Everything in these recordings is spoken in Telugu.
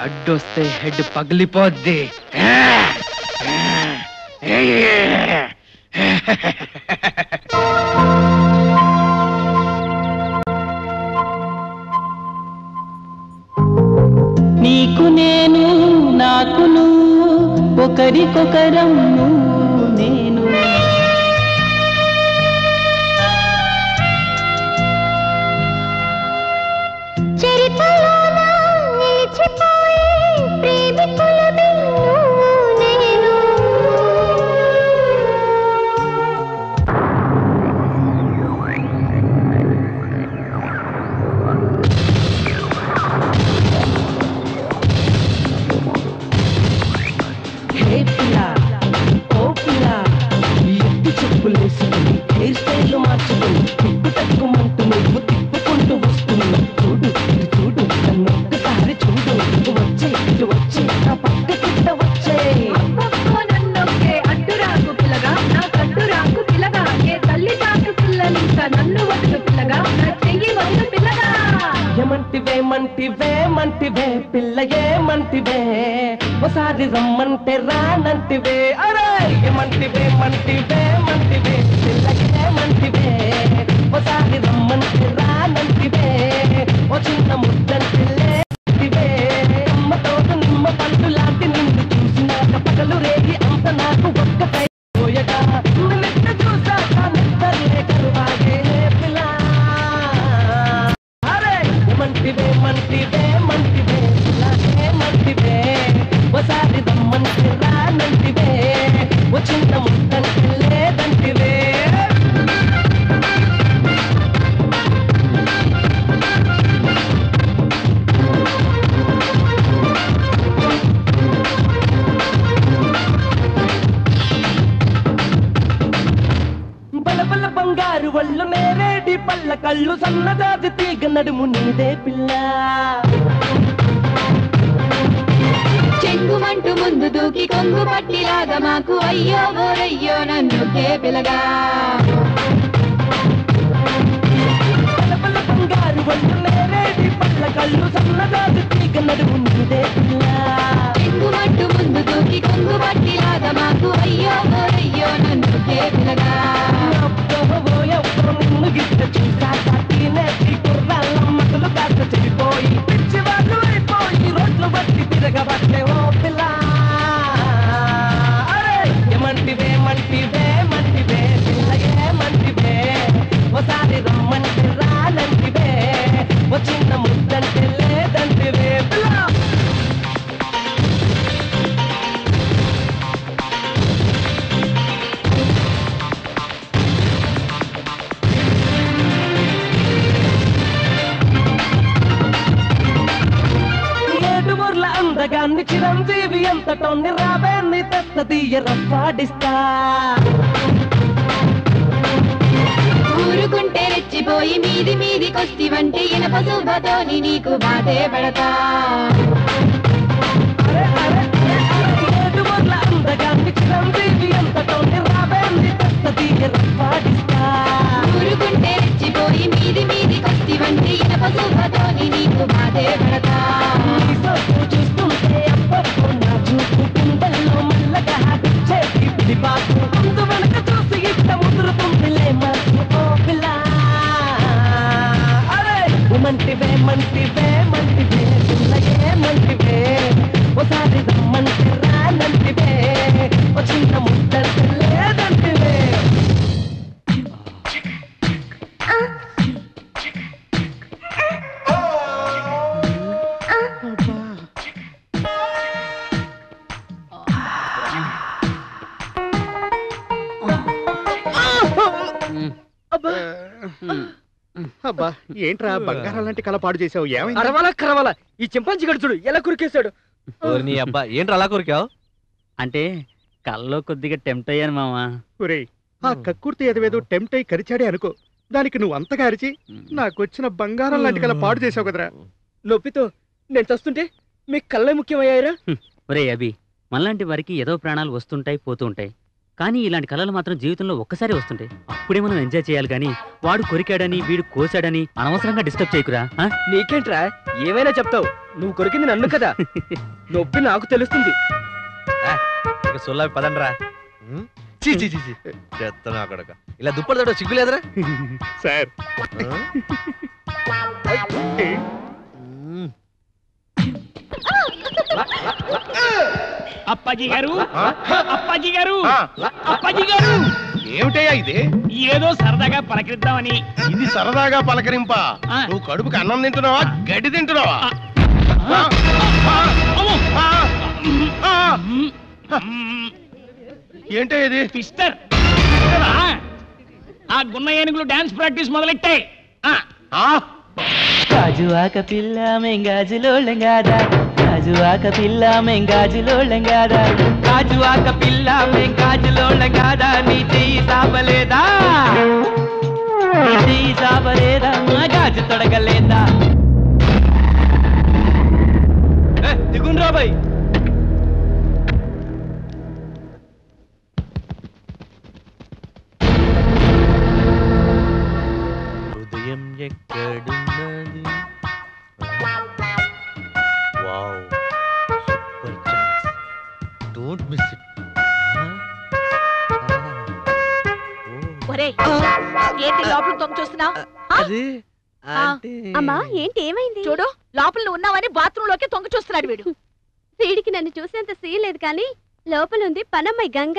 అడ్డొస్తే హెడ్ పగిలిపోద్ది. నీకు నేను నాకు నువ్వు ఒకరికొకరం నువ్వు నేను చరిత్రలోనా నిలిచిపోయే ప్రేమికులమే నువ్వు నేను. హే పిల్ల ఓ పిల్ల ఎత్తి చెప్పులేసుకుని హెయిర్ స్టైల్ మార్చుకుని తిప్పు తక్కుమంటూ నువ్వు తిప్పుకుంటూ వస్తున్నా. చూడు ఇటు చూడు నన్ను ఒక్కసారి చూడు. వచ్చే ఇటు వచ్చే నా పక్క కింద వచ్చే. నన్నొక్కే అడ్డురాకు పిల్లగా నా కడ్డురాకు పిల్లగా ఏ తల్లి తాకు పిల్లలింకా నన్ను వదులు పిల్లగా నా చెయ్యి వదులు పిల్లగా. ఏమంటివే మంటివే మంటివే పిల్ల ఏమంటివే ఒకసారి రమ్మంటే రానంటివే. అరే ఏమంటివే మంటివే మంటివే పిల్ల ఏమంటివే ఒకసారి రమ్మంటే రానంటివే. ఓ చిన్న ముద్దంటే లేవే అమ్మతోట నిమ్మ పండు లాంటి నిన్ను చూసినాక పగలు రేగి అంత నాకు ఒక్కటై పోయగా నిన్న చూసాక నిద్రలే కరువాగే పిల్ల. మంటివే మంటివే మంటివే ఇలాగే మంటివే ఒకసారి రమ్మంటే రానంటివే. ఓ చిన్న ముద్దంటే లేదంటివే. బలబల బంగారు వళ్ళు నేరేడి పళ్ళ కళ్ళు సన్నదాది తీగ నడుము నీదే పిల్ల. చెంగుమంటూ ముందు దూకి కొంగు పట్టిలాగా మాకు అయ్యో ఓరయ్యో నన్నుకే పిల్లగా. బలబల బంగారు వళ్ళు నేరేడి పళ్ళ కళ్ళు సన్నదాది తీగ నడుము నీదే పిల్ల. చెంగుమంటూ ముందు దూకి కొంగు పట్టిలాగా మాకు అయ్యో ఓరయ్యో నన్నుకే పిల్లగా. నిన్ను గిట్ట చూసాక తినేసి కుర్రాళ్ళ మగలు కాస్త చెడిపోయి పిచ్చి వాళ్ళు అయిపోయి రోడ్లు బట్టి తిరగబట్టే ఓ పిల్ల. ఏమంటివే మంటివే మంటివే పిల్ల ఏమంటివే ఒకసారి రమ్మంటే రానంటివే. ఓ చిన్న ముద్దంటే లేదంటివే పిల్ల. ఏడుగుర్ల అందగాన్ని చిరంజీవి ఎంతటోన్ని రావేన్ని తెత్తదీయ రఫాడిస్తా. ఊరుకుంటే రెచ్చిపోయి మీది మీదికొస్తివంటే ఇనప శుభతోని నీకు బాధే పడతా. ఏడుగుర్ల అందగాన్ని చిరంజీవి ఎంతటోన్ని రావేన్ని తెత్తదీయ రఫాడిస్తా. ఊరుకుంటే రెచ్చిపోయి మీది మీదికొస్తివంటే ఇనప శుభతోని నీకు బాధే పడతా. చూస్తుంటే అప్పట్లో నా చూపు కుండల్లో మల్లగా చేతి పిలిపాకు ముందు వెనక చూసి ఇట్ట ముదురుతుందిలే మనసు ఓ పిల్ల. అరే మంటివే మంటివే మంటివే పిల్లగే మంటివే ఒకసారి రమ్మంటే రానంటివే. ఓ చిన్న ముద్దంటే లేదంటివే. అబ్బా ఏంట్రా బంగారం లాంటి కళ పాడు చేసావు? ఏమైంది? అరవాలా కరవాలా ఈ చింపాంజీ గడుచుడు ఎలా కురికేశాడు. నీ అబ్బా ఏంట్రా అలా కొరికావు? అంటే కల్లో కొద్దిగా టెంప్ట్ అయ్యాను మామా. ఒరేయ్ ఆ కక్కుర్తి ఎదవేదో టెంప్ట్ అయి కరిచాడే అనుకో, దానికి నువ్వు అంతగా అరిచి నాకొచ్చిన బంగారం లాంటి కళ పాడు చేసావు కదరా. నొప్పితో నేను చస్తుంటే మీకు కళ్ళే ముఖ్యమయ్యాయిరా. ఒరే అభి, మనలాంటి వారికి ఏదో ప్రాణాలు వస్తుంటాయి పోతూ ఉంటాయి. కానీ ఇలాంటి కళలు మాత్రం జీవితంలో ఒక్కసారి వస్తుంటాయి. అప్పుడే మనం ఎంజాయ్ చేయాలి. కానీ వాడు కొరికాడని వీడు కోసాడని అనవసరంగా డిస్టర్బ్ చేయకురా. నీకేంట్రా ఏమైనా చెప్తావు? నువ్వు కొరికింది నన్ను కదా. నొప్పి నాకు తెలుస్తుంది. సొల్లా పదండ్రా. చెత్తనా అక్కడక ఇలా దుప్పటి తోట సిగ్గులేదురా సార్. అప్పాజీ గారు, అప్పాజీ గారు, అప్పాజీ గారు, ఏమిటయ్యా ఇది? ఏదో సరదాగా పలకరిద్దామని. ఇది సరదాగా పలకరింపా? నువ్వు కడుపుకి అన్నం తింటున్నావా, గడ్డి తింటున్నావా? ఏంటో ఇది? పిస్టర్, ఆ గున్న ఏనుగులు డాన్స్ ప్రాక్టీస్ మొదలెట్టాయి. గాజువాక పిల్ల మెంగాజులోళ్ళంగాదా, గాజువాక పిల్ల మెంగాజులోళ్ళంగాదా, గాజువాక పిల్ల మెంగాజులోళ్ళంగాదా, నీ చెయ్యి సాపలేదా, నీ చెయ్యి సాపలేదా, గాజు తొడగలేదా. దిగుండ్రా బాయ్. హృదయం ఎక్కడున్నది? Wow, super chance, don't miss it. ఒరేయ్, ఏంటి లోపల తొంగి చూస్తున్నావు? అది అమ్మా ఏంటి ఏమైంది? చూడు, లోపల నువ్వు ఉన్నావని బాత్రూమ్ లోకి తొంగి చూస్తున్నాడు వీడు. వీడికి నన్ను చూసేంత సీన్ లేదు కానీ లోపల ఉంది పనమ్మాయి గంగ.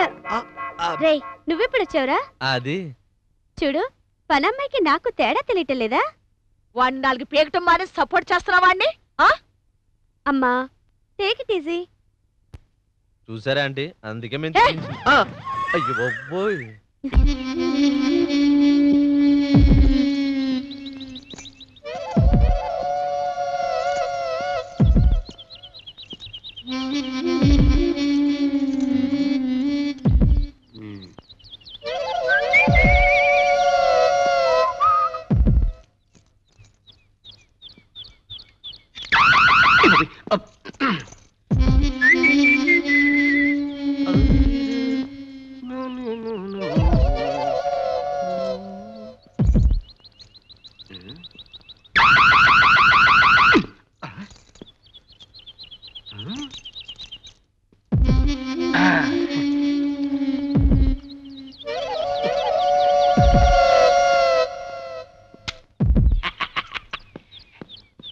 రేయ్ నువ్వెప్పుడు వచ్చావురా? అది చూడు, పనమ్మాయికి నాకు తేడా తెలియటం లేదా? వాడిని 4 పేకటం మాని సపోర్ట్ చేస్తున్నావా వాడిని? అమ్మా టేక్ ఇట్ ఈజీ. చూసారా ఆంటీ, అందుకే మేము అయ్యో బాబోయ్.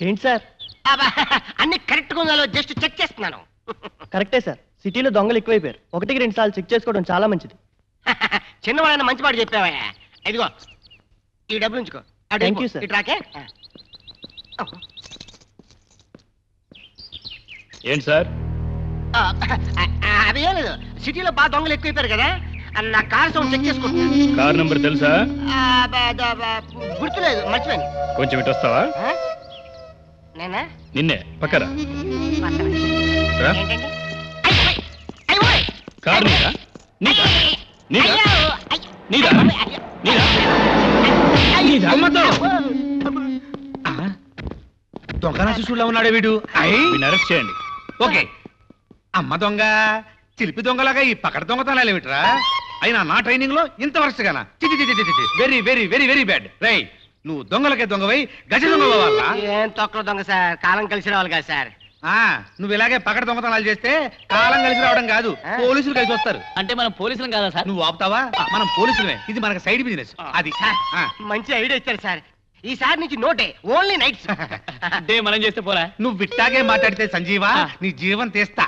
ఏంటి సార్? అన్ని కరెక్ట్ గా ఉందో జస్ట్ చెక్ చేస్తున్నాను. కరెక్టే సార్, సిటీలో దొంగలు ఎక్కువైపోయారు. 1-2 సార్లు చెక్ చేసుకోవడం చాలా మంచిది. చిన్నవాడైనా మంచి మాట చెప్పావా? ఇదిగో ఈ డబ్బులు ఉంచుకో. Thank you, sir. ఇట్రాకే. ఏంటి సార్? అదేం లేదు, సిటీలో బాగా దొంగలు ఎక్కువైపోయారు కదా, నా కార్ సౌండ్ చెక్ చేసుకుంటున్నాను. కార్ నంబర్ తెలుసా? గుర్తులేదు, మర్చిపోయాను. కొంచెం ఇటు వస్తావా? నేనా? నిన్నే పక్కరా. రా. ఏంటండి? అయ్యో, కార్ నీదా? నీదా? నీదా? నీదా? నీదా? నీదా? అమ్మతో దొంగ శిశువులో ఉన్నాడే వీడు. వీడిని అరెస్ట్ చేయండి. ఓకే, అమ్మ దొంగ చిలిపి దొంగలాగా ఈ పకడ దొంగతనాలు ఏమిట్రా? అయినా నా ట్రైనింగ్ లో ఇంత వరుసగానా? Very very very very bad. రై, నువ్వు దొంగలకే దొంగవై గజ దొంగ వాళ్ళ. ఏం తొక్కల దొంగ సార్, కాలం కలిసి రావాలి కదా సార్. నువ్వు ఇలాగే పకడ దొంగతనాలు చేస్తే కాలం కలిసి రావడం కాదు, పోలీసులు కలిసి వస్తారు. అంటే మనం పోలీసులం కాదా సార్? నువ్వు ఆపుతావా? మనం పోలీసులమే, ఇది మనకు సైడ్ బిజినెస్. అది మంచి ఐడియా ఇచ్చారు సార్. ఈసారి నుంచి నోటే, ఓన్లీ నైట్స్. డే మనం చేస్తే పోరా? నువ్వు విట్టాగే మాట్లాడితే సంజీవా నీ జీవం తీస్తా.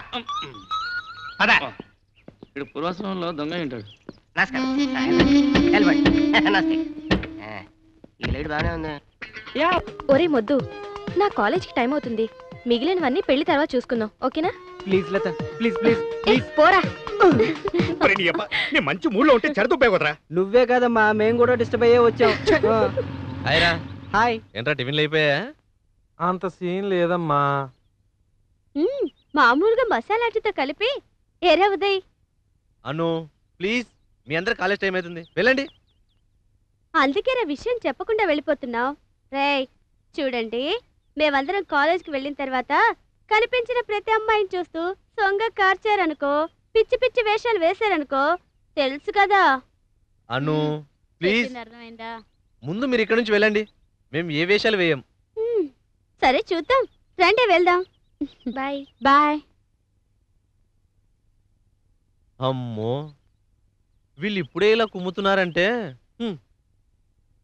అదా ఇప్పుడు పూర్వాశ్రమంలో దొంగ ఉంటాడు. నమస్కారం. వెళ్ళిపోండి. నమస్తే. ఈ లైట్ బాగానే ఉంది. ఒరే మొద్దు, నా కాలేజ్కి టైం అవుతుంది. మిగిలినవన్నీ పెళ్లి తర్వాత చూసుకుందాం, ఓకేనా? ప్లీజ్ లత, ప్లీజ్ ప్లీజ్ ఏ, పోరా. నేను మంచి మూడ్ లో ఉంటే చెడతూపేవద్రా. నువ్వే కదమ్మా, మేము కూడా డిస్టర్బ్ అయ్యే వచ్చాం. హాయ్ రా. హాయ్. ఏంట్రా టిఫిన్లు అయిపోయా? అంత సీన్ లేదమ్మా. మామూలుగా మసాలా అట్టితో కలిపి ఎరా ఉదయ్. అను ప్లీజ్, మీ అందరు కాలేజ్ టైం అవుతుంది, వెళ్ళండి. అందుకేరా విషయం చెప్పకుండా వెళ్ళిపోతున్నావు. రేయ్ చూడండి, మేమందరం కాలేజ్కి వెళ్ళిన తర్వాత కనిపించిన ప్రతి అమ్మాయిని చూస్తూ సొంగ కార్చారనుకో, పిచ్చి పిచ్చి వేషాలు వేశారనుకో, తెలుసు కదా. అను ప్లీజ్ చెప్పింది అర్థమైందా? ముందు మీరు ఇక్కడ నుంచి వెళ్ళండి. మేము ఏ వేషాలు వేయం. సరే చూద్దాం, రండి వెళ్దాం. Bye bye. అమ్మో, వీళ్ళు ఇప్పుడే ఇలా కుమ్ముతున్నారంటే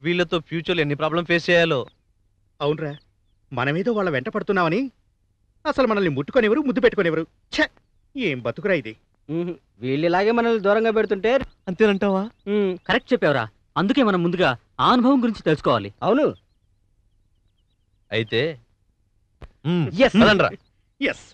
వీళ్ళతో ఫ్యూచర్లో ఎన్ని ప్రాబ్లం ఫేస్ చేయాలో. అవునరా, మనమేదో వాళ్ళ వెంట పడుతున్నామని అసలు మనల్ని ముట్టుకొనివ్వరు, ముద్దు పెట్టుకునేవారు. ఛ, ఏం బతుకురా ఇది. వీళ్ళు ఇలాగే మనల్ని దూరంగా పెడుతుంటే అంతేనంటావా? కరెక్ట్ చెప్పావురా. అందుకే మనం ముందుగా ఆ అనుభవం గురించి తెలుసుకోవాలి. అవును. అయితే Yes. పదండ్రా. ఎస్.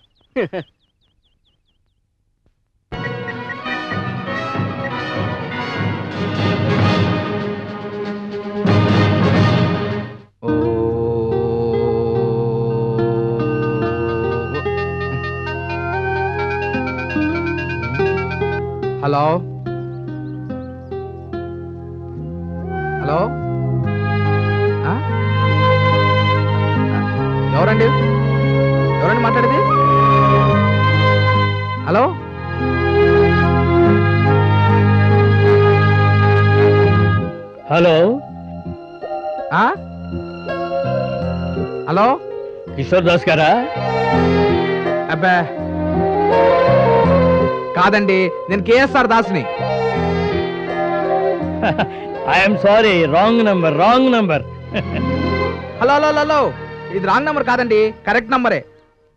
హలో హలో ఆ? ఎవరండి ఎవరండి మాట్లాడేది? హలో హలో ఆ? హలో కిషోర్ దాస్ గారా? అబ్బా కాదండి, నేను కేఎస్ఆర్ దాస్ని. I'm sorry, wrong number. Hello hello hello, ఇది రాంగ్ నంబర్ కాదండి, కరెక్ట్ నంబరే.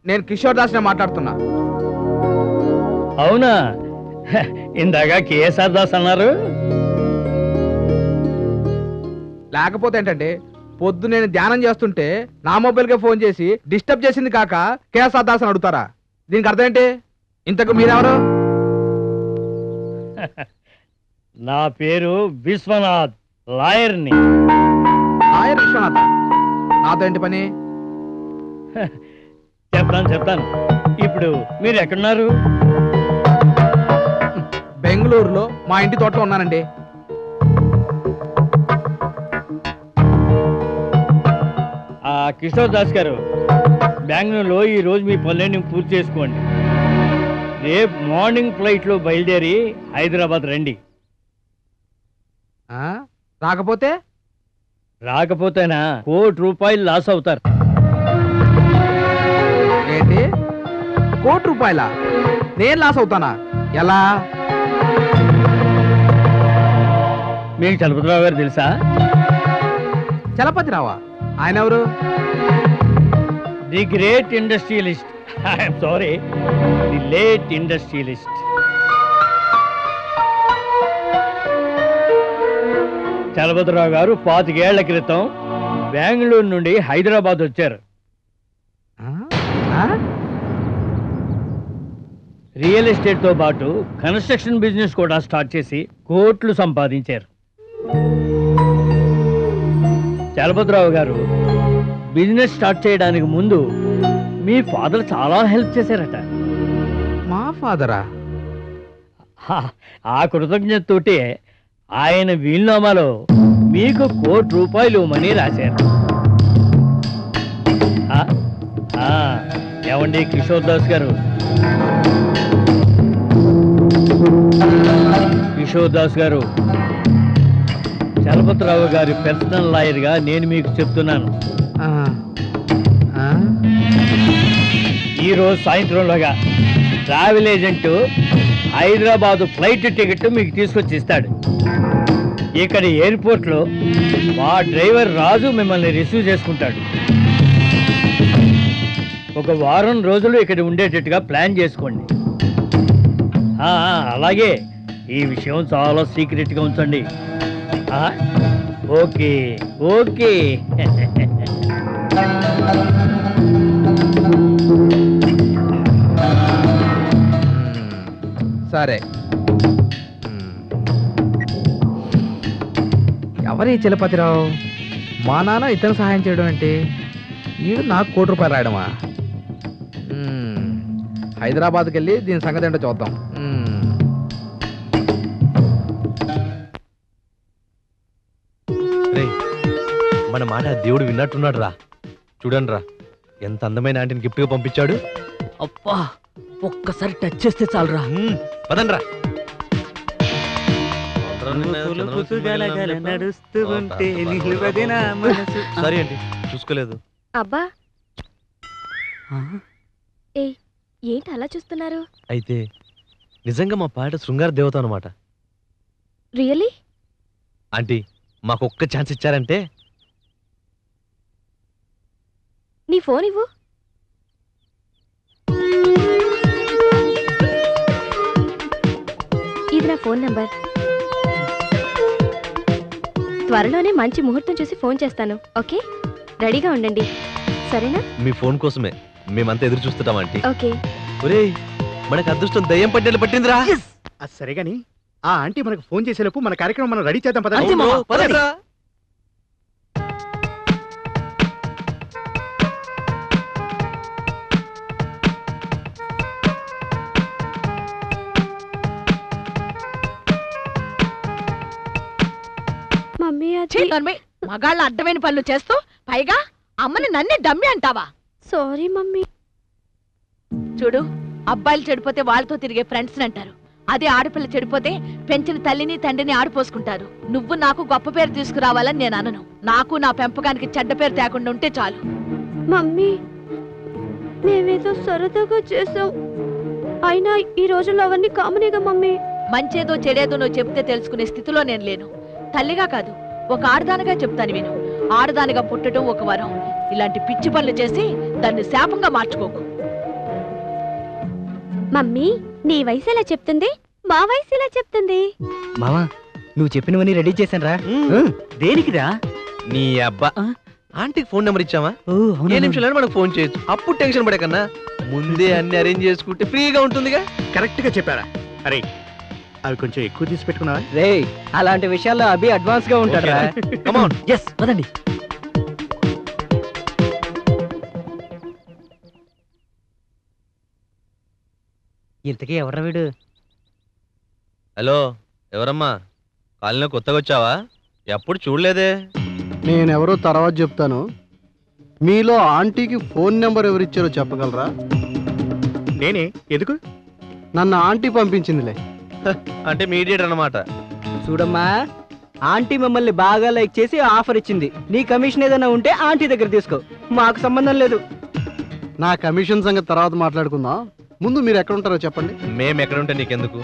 నేను కిషోర్ దాస్ని మాట్లాడుతున్నా. అవునా? ఇందాక కేఎస్ఆర్ దాస్ అన్నారు. లేకపోతే ఏంటంటే పొద్దు నేను ధ్యానం చేస్తుంటే నా మొబైల్కే ఫోన్ చేసి డిస్టర్బ్ చేసింది కాక కేఎస్ఆర్ దాస్ అని అడుగుతారా? దీనికి అర్థం ఏంటి? ఇంతకు మీరెవరు? నా పేరు విశ్వనాథ్, లాయర్ని. లాయర్ విశ్వనాథ్, నాతో ఏంటి పని? చెప్తాను. ఇప్పుడు మీరు ఎక్కడున్నారు? బెంగళూరులో మా ఇంటి తోటలో ఉన్నానండి. కిషోర్ దాస్ గారు, బెంగళూరులో ఈ రోజు మీ పనులన్నీ పూర్తి చేసుకోండి. రేపు మార్నింగ్ ఫ్లైట్లో బయలుదేరి హైదరాబాద్ రండి. రాకపోతేనా ₹1,00,00,000 లాస్ అవుతారు. ఏంటి ₹1,00,00,000? నేను లాస్ అవుతానా? ఎలా? మీకు చలపతిరావు గారు తెలుసా? చలపతిరావా? ఆయన ఎవరు? The great industrialist. I'm sorry, the late industrialist. Chalapathirao గారు 25 ఏళ్ల క్రితం బెంగళూరు నుండి హైదరాబాద్ వచ్చారు. రియల్ ఎస్టేట్ తో పాటు కన్స్ట్రక్షన్ బిజినెస్ కూడా స్టార్ట్ చేసి కోట్లు సంపాదించారు. చలపతిరావు గారు బిజినెస్ స్టార్ట్ చేయడానికి ముందు మీ ఫాదర్ చాలా హెల్ప్ చేశారట. మా ఫాదరా? ఆ కృతజ్ఞతతోటి ఆయన వీలునామాలో మీకు ₹1,00,00,000 ఇవ్వమని రాశారు. ఏమండి కిషోర్ దాస్ గారు? కిషోర్ దాస్ గారు, చలపతిరావు గారి పర్సనల్ లాయర్గా నేను మీకు చెప్తున్నాను. ఈరోజు సాయంత్రంలోగా travel agent Hyderabad flight ticket మీకు తీసుకొచ్చి ఇస్తాడు. ఇక్కడ ఎయిర్పోర్ట్లో మా డ్రైవర్ రాజు మిమ్మల్ని రిసీవ్ చేసుకుంటాడు. ఒక వారం రోజులు ఇక్కడ ఉండేటట్టుగా ప్లాన్ చేసుకోండి. అలాగే ఈ విషయం చాలా సీక్రెట్గా ఉంచండి. Okay okay. సరే. ఎవరి చలపతిరావు? మా నాన్న ఇతను సహాయం చేయడం ఏంటి? ఈడు నాకు ₹1,00,00,000 రాయడమా? హైదరాబాద్కి వెళ్ళి దీని సంగతి ఏంటో చూద్దాం. మన మాట దేవుడు విన్నట్టున్నాడు రా. చూడండి రా, ఎంత అందమైన ఆంటీని గిఫ్ట్ గా పంపించాడు. అబ్బా, ఒక్కసారి టచ్ చేస్తే చాలరా. పదండ్రా. నడుస్తూ ఉంటే నిలువది నా మనసు. సారీ అండి చూసుకోలేదు. అబ్బా ఏయ్ ఏంటి అలా చూస్తున్నారు? అయితే నిజంగా మా పాట శృంగార దేవత అనమాట. రియలీ? ఆంటీ మాకు ఒక్క ఛాన్స్ ఇచ్చారంటే. నీ ఫోన్ ఇవ్వు. ఇది నా ఫోన్ నంబర్. త్వరలోనే మంచి ముహూర్తం చూసి ఫోన్ చేస్తాను. ఓకే, రెడీగా ఉండండి. సరేనా? మీ ఫోన్ కోసమే మేమంతా ఎదురు చూస్తుంటాం ఆంటీ. ఓకే. ఒరేయ్ మనకు అదృష్టం దయ్యం పట్టేలు పట్టిందిరా. అది సరే గాని ఆ ఆంటీ మనకు ఫోన్ చేసేలోపు మన కార్యక్రమం మనం రెడీ చేద్దాం పద. పదండ్రా. మమ్మీ అది మగాళ్ళ అడ్డమైన పనులు చేస్తూ పైగా అమ్మని నన్నే డమ్మి అంటావా? Sorry mummy. చూడు, అబ్బాయిలు చెడిపోతే వాళ్ళతో తిరిగే ఫ్రెండ్స్ అంటారు. అదే ఆడపిల్ల చెడిపోతే పెంచిన తల్లిని తండ్రిని ఆడిపోసుకుంటారు. నువ్వు నాకు గొప్ప పేరు తీసుకురావాలని నేను అనను. నాకు నా పెంపకానికి చెడ్డ పేరు తేకుండా ఉంటే చాలు. మమ్మీ మేమేదో సరదాగా చేసాం, అయినా ఈ రోజుల్లో అవన్నీ కామనేగా మమ్మీ. మంచేదో చెడేదో నువ్వు చెప్తే తెలుసుకునే స్థితిలో నేను లేను. తల్లిగా కాదు, ఒక ఆడదానిగా చెప్తాను విను. ఆడదానిగా పుట్టడం ఒక వరం. ఇలాంటి పిచ్చి పనులు చేసి దాన్ని శాపంగా మార్చుకోకు. మమ్మీ నీ వయసు ఎలా చెప్తుంది, మా వయసు ఎలా చెప్తుంది? మామా నువ్వు చెప్పినవన్నీ రెడీ చేశాను రా. దేనికిరా? నీ అబ్బా ఆంటీకి ఫోన్ నెంబర్ ఇచ్చావా? ఏ నిమిషంలో మనకు ఫోన్ చేయొచ్చు. అప్పుడు టెన్షన్ పడే కన్నా ముందే అన్ని అరేంజ్ చేసుకుంటే ఫ్రీగా ఉంటుందిగా. కరెక్ట్ గా చెప్పారా? అరే అవి కొంచెం ఎక్కువ తీసి పెట్టుకున్నావా? రే అలాంటి విషయాల్లో అభి అడ్వాన్స్ గా ఉంటాడు రా. Come on. ఎస్ పదండి. ఇంతకీ ఎవరా వీడు? హలో ఎవరమ్మా? కాలనీలో కొత్తగా వచ్చావా? ఎప్పుడు చూడలేదే. నేనెవరో తర్వాత చెప్తాను. మీలో ఆంటీకి ఫోన్ నెంబర్ ఎవరిచ్చారో చెప్పగలరా? నేనే. ఎందుకు? నన్ను ఆంటీ పంపించిందిలే. అంటే మీడియేటర్ అన్నమాట. చూడమ్మా, ఆంటీ మమ్మల్ని బాగా లైక్ చేసి ఆఫర్ ఇచ్చింది. నీ కమిషన్ ఏదైనా ఉంటే ఆంటీ దగ్గర తీసుకో, మాకు సంబంధం లేదు. నా కమిషన్ సంగతి తర్వాత మాట్లాడుకుందాం. ముందు మీరు ఎక్కడ ఉంటారో చెప్పండి. మేము ఎక్కడ ఉంటే నీకెందుకు?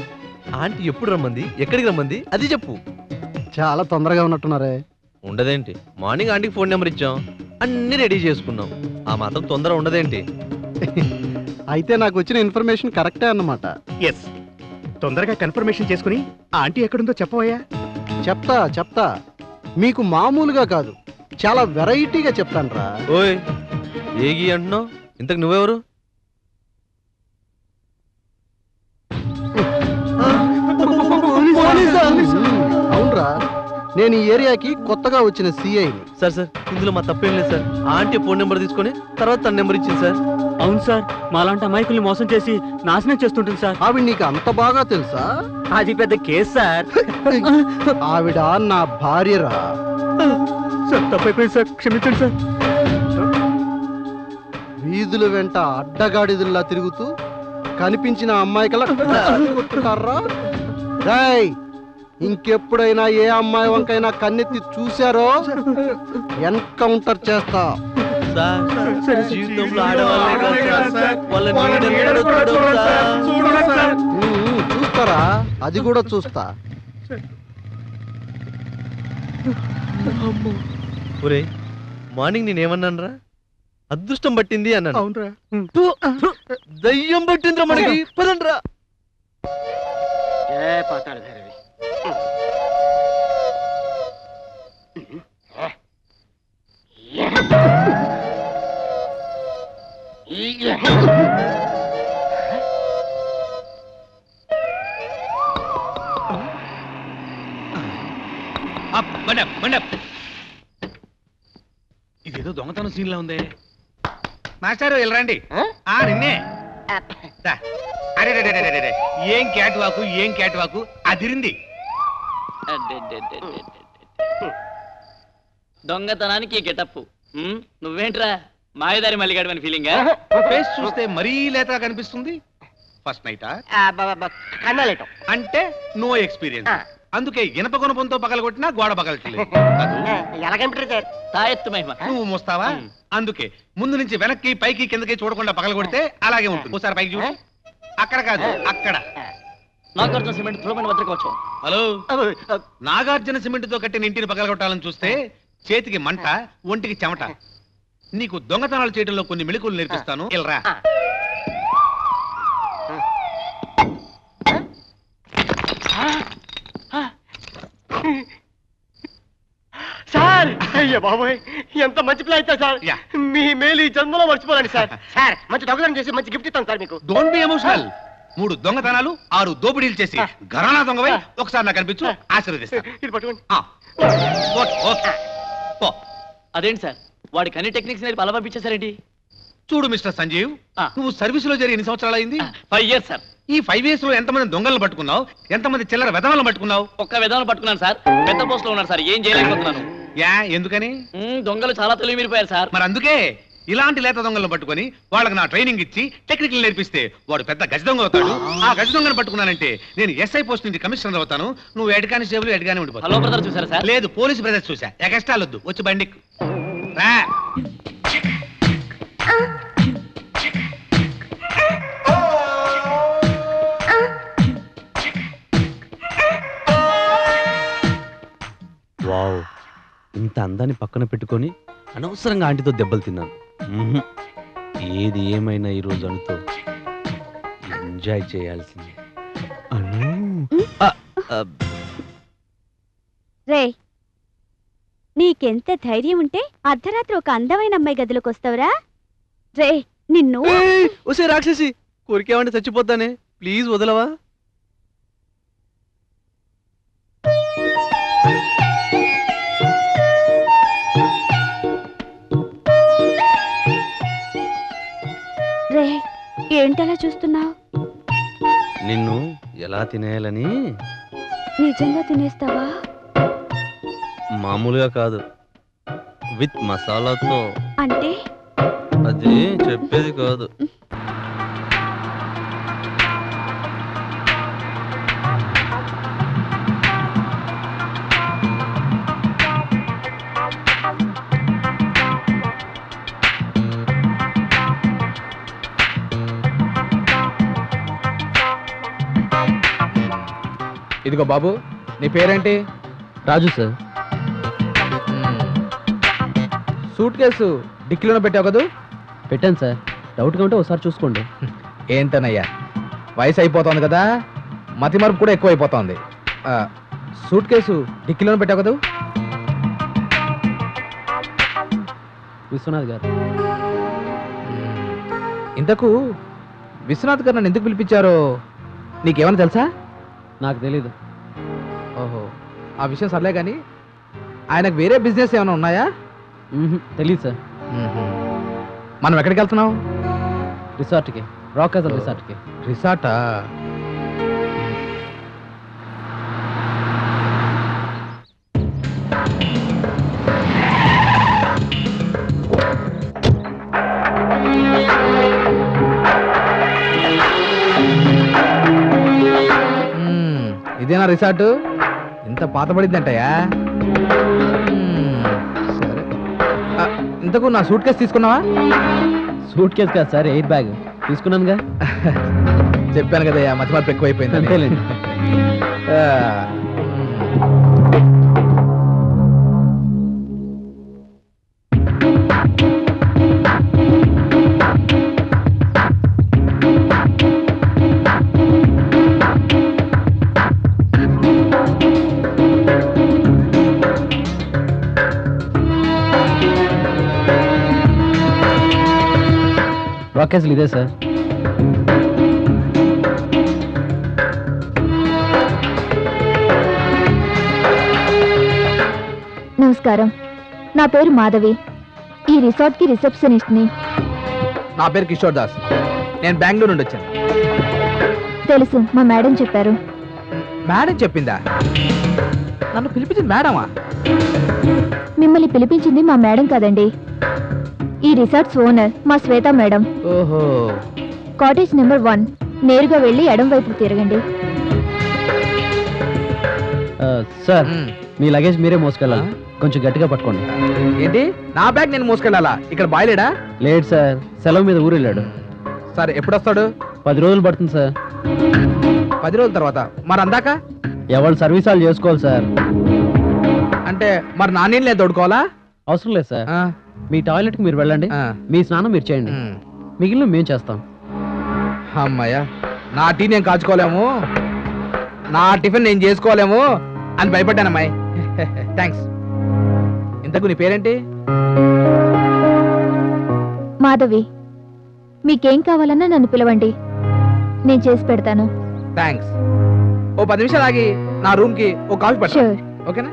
ఆంటీ ఎప్పుడు రమ్మంది, ఎక్కడికి రమ్మంది అది చెప్పు. చాలా తొందరగా ఉన్నట్టున్నారే. ఉండదేంటి, మార్నింగ్ ఆంటీకి ఫోన్ నెంబర్ ఇచ్చాం, అన్ని రెడీ చేసుకున్నాం. ఆ మాత్రం తొందర ఉండదేంటి? అయితే నాకు వచ్చిన ఇన్ఫర్మేషన్ కరెక్టే అన్నమాట. ఎస్, తొందరగా కన్ఫర్మేషన్ చేసుకుని ఆ ఆంటీ ఎక్కడుందో చెప్పవయ్యా. చెప్తా. మీకు మామూలుగా కాదు, చాలా వెరైటీగా చెప్తాను రా. ఓయ్ ఏగి అంటున్నావు, ఇంతకు నువ్వెవరు? అవునరా, నేను ఈ ఏరియాకి కొత్తగా వచ్చిన సిఐని. సార్ ఇందులో మా తప్పేం లేదు సార్. ఆంటీ ఫోన్ నెంబర్ తీసుకొని తర్వాత తన నెంబర్ ఇచ్చింది సార్. అవును సార్, మాలాంటి అమాయకుల్ని మోసం చేసి నాశనం చేస్తుంటుంది సార్. ఆవిడ నీకు అంత బాగా తెలుసా? అది పెద్ద కేసు సార్. ఆవిడ నా భార్యరా. సార్ తప్పైపోయింది సార్, క్షమించండి సార్. వీధుల వెంట అడ్డగాడిదుల్లా తిరుగుతూ కనిపించిన అమ్మాయి కల్లా కొట్టుతారా? రేయ్, ఇంకెప్పుడైనా ఏ అమ్మాయి వంకైనా కన్నెత్తి చూశారో ఎన్కౌంటర్ చేస్తా. జీవితంలో ఆడవాళ్ళే కాదు సార్, వాళ్ళ నీడలు కూడా చూడడం సార్. చూస్తారా? అది కూడా చూస్తా. ఒరే మార్నింగ్ నేనేమన్నాను రా? అదృష్టం పట్టింది అన్నాను. అవునరా, దయ్యం పట్టిందిరా మనకి. పదండ్రా. పాతాళ భైరవి. ఇదేదో దొంగతనం సీన్ లా ఉంది. మాస్టారు వెళ్ళరండి. నిన్నే. అరే ఏం క్యాట్ వాకు అదిరింది. దొంగతనానికి గెటప్. నువ్వేంట్రా మాయదారి మల్లిగాడమని ఫీలింగ్? ఫేస్ చూస్తే మరీ లేతగా కనిపిస్తుంది. ఫస్ట్ నైటా? కన్నాలేటం అంటే నో ఎక్స్పీరియన్స్. అందుకే ఇనప గుణపంతో పగలగొట్టినా గోడ పగలట్లేదు. ఎలాగంటారు సార్? తాయెత్తు మహిమ. నువ్వు మోస్తావా? అందుకే ముందు నుంచి వెనక్కి పైకి కిందకి చూడకుండా పగలగొడితే అలాగే ఉంటుంది. ఒకసారి పైకి చూడు. అక్కడ కాదు, అక్కడ. నాగార్జున సిమెంట్ ధ్రువమైన భద్రకోవచ్చు. హలో, నాగార్జున సిమెంట్ తో కట్టిన ఇంటిని పగలగొట్టాలని చూస్తే చేతికి మంట, ఒంటికి చెమట. నీకు దొంగతనాలు చేయడంలో కొన్ని మెళకువలు నేర్పిస్తాను. ఇల్రా. సార్ అయ్యో బాబోయ్, ఎంత మంచి ప్లాన్ ఇచ్చారు సార్. మీ మేలు ఈ జన్మలో మర్చిపోరండి సార్. సార్ మంచి దొంగతనం చేసి మంచి గిఫ్ట్ ఇస్తాను సార్ మీకు. Don't be emotional. 3 దొంగతనాలు 6 దోపిడీలు చేసి ఘరానా దొంగవై ఒకసారి నాకు కనిపించు, ఆశీర్వదిస్తా. ఇది పట్టుకోండి. అదేంటి సార్, వాడికి అన్ని టెక్నిక్స్ నేర్పి అలా పంపించేశారేంటి? చూడు మిస్టర్ సంజీవ్, నువ్వు సర్వీస్ లో చేరి ఎన్ని సంవత్సరాలు అయింది? 5 years సార్. ఈ 5 years లో ఎంతమంది దొంగలను పట్టుకున్నావు? ఎంతమంది చిల్లర వెధవలను పట్టుకున్నావు? ఒక్క విధానం పట్టుకున్నాను సార్. పెద్ద పోస్ట్ లో ఉన్నారు సార్, ఏం చేయలేకపోతున్నాను. యా, ఎందుకని? దొంగలు చాలా తెలివి మీరిపోయారు సార్. మరి అందుకే ఇలాంటి లేత దొంగలను పట్టుకొని వాళ్ళకి నా ట్రైనింగ్ ఇచ్చి టెక్నికల్ నేర్పిస్తే వాడు పెద్ద గజ దొంగ అవుతాడు. ఆ గజ దొంగను పట్టుకున్నానంటే నేను ఎస్ఐ పోస్ట్ నుంచి కమిషనర్ అవుతాను. నువ్వు హెడ్ కానిస్టేబుల్, హెడ్గానే ఉండిపోతావు. హలో బ్రదర్ చూసారా సార్? లేదు, పోలీస్ బ్రదర్స్ చూసా. ఎగస్ట్రాలొద్దు, వచ్చి బండిక్ రా. వావ్, ఇంత అందాన్ని పక్కన పెట్టుకొని అనవసరంగా ఆంటీతో దెబ్బలు తిన్నాను. ఏది ఏమైనా ఈరోజు అనుతో ఎంజాయ్ చేయాల్సిందే. రే, నీకెంత ధైర్యం ఉంటే అర్ధరాత్రి ఒక అందమైన అమ్మాయి గదిలోకి వస్తావురా? రే నిన్ను. ఒసే రాక్షసి, కోరికేమంటే చచ్చిపోతానే, ప్లీజ్ వదలవా? రే, ఏంటలా చూస్తున్నావు? నిన్ను ఎలా తినేయాలని. నిజంగా తినేస్తావా? మామూలుగా కాదు, విత్ మసాలాతో. అంటే అది చెప్పేది కాదు. ఇదిగో బాబు, నీ పేరేంటి? రాజు సార్. సూట్ కేసు డిక్కీలోనే పెట్టావు కదూ? పెట్టాను సార్, డౌట్గా ఉంటే ఒకసారి చూసుకోండి. ఏంటనయ్యా, వయసు అయిపోతుంది కదా, మతి మరుపు కూడా ఎక్కువ అయిపోతుంది. సూట్ కేసు డిక్కీలోనే పెట్టావు కదూ? విశ్వనాథ్ గారు. ఇంతకు విశ్వనాథ్ గారు నన్ను ఎందుకు పిలిపించారో నీకేమైనా తెలుసా? నాకు తెలీదు. ఓహో, ఆ విషయం సర్లే కానీ ఆయనకు వేరే బిజినెస్ ఏమైనా ఉన్నాయా? తెలీదు సార్. మనం ఎక్కడికి వెళ్తున్నాం? రిసార్ట్కి, రాక్ కాజల్ రిసార్ట్కి. రిసార్టా? ఇదేనా రిసార్టు? ఇంత పాత పడిందంటయా? సరే, ఇంతకు నా సూట్ కేసు తీసుకున్నావా? సూట్ కేసు కాదు సార్, ఎయిర్ బ్యాగ్ తీసుకున్నానుగా. చెప్పాను కదయ్యా, మతి మార్పు ఎక్కువైపోయింది. అంతేలేండి. రాక్ కాజల్ ఇదే సార్. నమస్కారం, నా పేరు మాధవి. ఈ రిసార్ట్ కి రిసెప్షనిస్ట్ ని. నా పేరు కిషోర్ దాస్, నేను బెంగళూరు నుండి వచ్చాను. తెలుసు, మా మేడం చెప్పారు. మేడం చెప్పిందా? నన్ను పిలిపించింది మేడమా? మిమ్మల్ని పిలిపించింది మా మేడం కాదండి, ఈ రిసార్ట్స్ ఓనర్ మా శ్వేత మేడం. ఓహో. కాటేజ్ నెంబర్ 1 నేరుగా వెళ్ళి ఎడం వైపు తిరగండి. సార్ మీ లగేజ్ మీరే మోసుకెళ్ళాలి కొంచెం గట్టిగా పట్టుకోండి. ఏంటి నా బ్యాగ్ నేను మోసుకెళ్ళాలా? ఇక్కడ బాయ్ లేడా? లేడు సార్, సెలవు మీద ఊరు వెళ్ళాడు. సార్ ఎప్పుడు వస్తాడు? 10 రోజులు పడుతుంది సార్. 10 రోజుల తర్వాత మరి అందాక ఎవరు సర్వీసాలు చేసుకోవాలి సార్. అంటే మరి నాణ్యం లేదు తోడుకోవాలా? అవసరం లేదు సార్. మీ టాయిలెట్కి మీరు వెళ్ళండి, మీ స్నానం మీరు చేయండి, మిగిలిన మేము చేస్తాం. అమ్మాయ్యా, నా టీ నేను కాచుకోలేము, నా టిఫిన్ నేను చేసుకోలేము అని భయపడ్డానమ్మాయి. థ్యాంక్స్. ఇంతకు నీ పేరేంటి? మాధవి. మీకేం కావాలన్నా నన్ను పిలవండి, నేను చేసి పెడతాను. థ్యాంక్స్. ఓ 10 నిమిషాలు ఆగి నా రూమ్ కి ఓ కాఫీ పట్టు. Sure. ఓకేనా?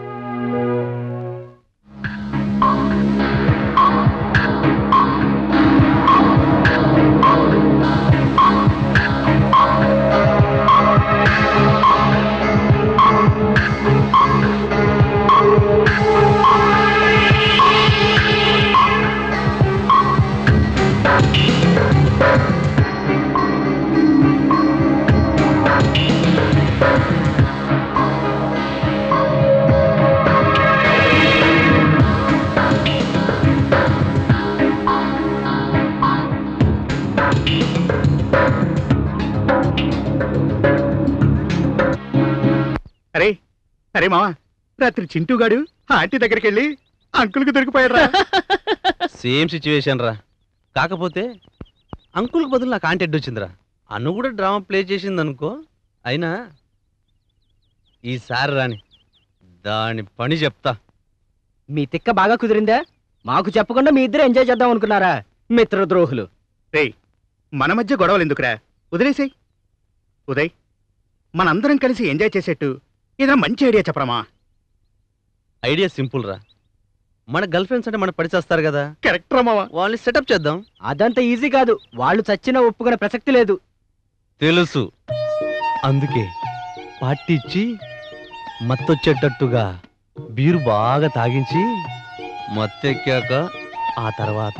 అరే అరే మావా, రాత్రి చింటూగాడు ఆంటీ దగ్గరికి వెళ్ళి అంకుల్కి దొరికిపోయాడు రా. సేమ్ సిచ్యువేషన్ రా. కాకపోతే అంకుల్కి బదులు నాకు ఆంటీ అడ్డొచ్చిందిరా. అన్ను కూడా డ్రామా ప్లే చేసింది అనుకో. అయినా ఈసారి రాని దాని పని చెప్తా. మీ తిక్క బాగా కుదిరిందా? మాకు చెప్పకుండా మీ ఇద్దరు ఎంజాయ్ చేద్దాం అనుకున్నారా మిత్రద్రోహులు? రేయ్, మన మధ్య గొడవలు ఎందుకురా, వదిలేసాయి. ఉదయ్, మనందరం కలిసి ఎంజాయ్ చేసేట్టు ఏదైనా మంచి ఐడియా చెప్పరమా? ఐడియా సింపుల్ రా. మన గర్ల్ ఫ్రెండ్స్ అంటే మన పడిచేస్తారు కదా. కరెక్ట్ రా మావా. వాళ్ళని సెటప్ చేద్దాం. అదంతా ఈజీ కాదు, వాళ్ళు చచ్చినా ఒప్పుకునే ప్రసక్తి లేదు. తెలుసు, అందుకే పార్టీ ఇచ్చి మత్తొచ్చేటట్టుగా బీరు బాగా తాగించి మత్తెక్కాక ఆ తర్వాత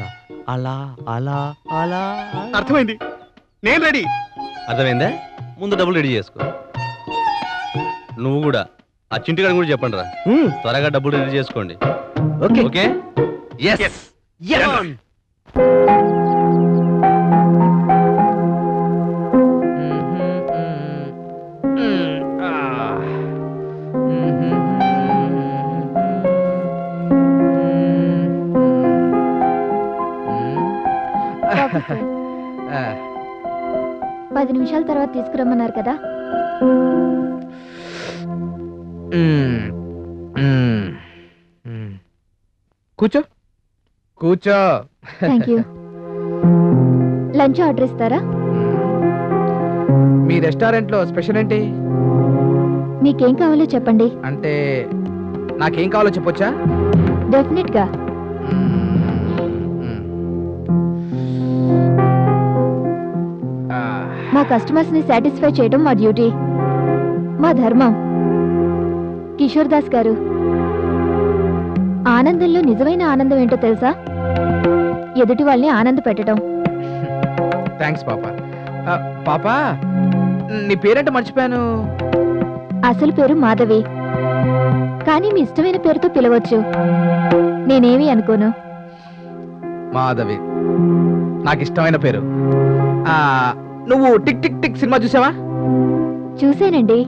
అలా అలా అలా. అర్థమైంది, నేను రెడీ. అర్థమైందా? ముందు డబ్బులు రెడీ చేసుకో. నువ్వు కూడా ఆ చింటిగాడు కూడా చెప్పండి రా, త్వరగా డబ్బులు రెడీ చేసుకోండి. Okay okay. yes. పది నిమిషాల తర్వాత తీసుకురమ్మన్నారు కదా. కూర్చో కూర్చో. Thank you. లంచ్ ఆర్డర్ ఇస్తారా? మీ రెస్టారెంట్ లో స్పెషల్ ఏంటి? మీకేం కావాలో చెప్పండి. అంటే నాకేం కావాలో చెప్పొచ్చా? డెఫినెట్ గా. మా కస్టమర్స్ ని సాటిస్ఫై చేయడం మా డ్యూటీ, మా ధర్మం. కిషోర్ దాస్ గారు, ఆనందంలో నిజమైన ఆనందం ఏంటో తెలుసా? ఎదుటి వాళ్ళని ఆనంద పెట్టడం. థ్యాంక్స్ పాపా. పాపా, నీ పేరేంటో మర్చిపోయాను. అసలు పేరు మాధవి, కానీ మీ ఇష్టమైన పేరుతో పిలవచ్చు, నేనేమి అనుకోను. మాధవి నాకు ఇష్టమైన పేరు. నువ్వు టిక్ టిక్ టిక్ సినిమా చూసావా? చూసానండి,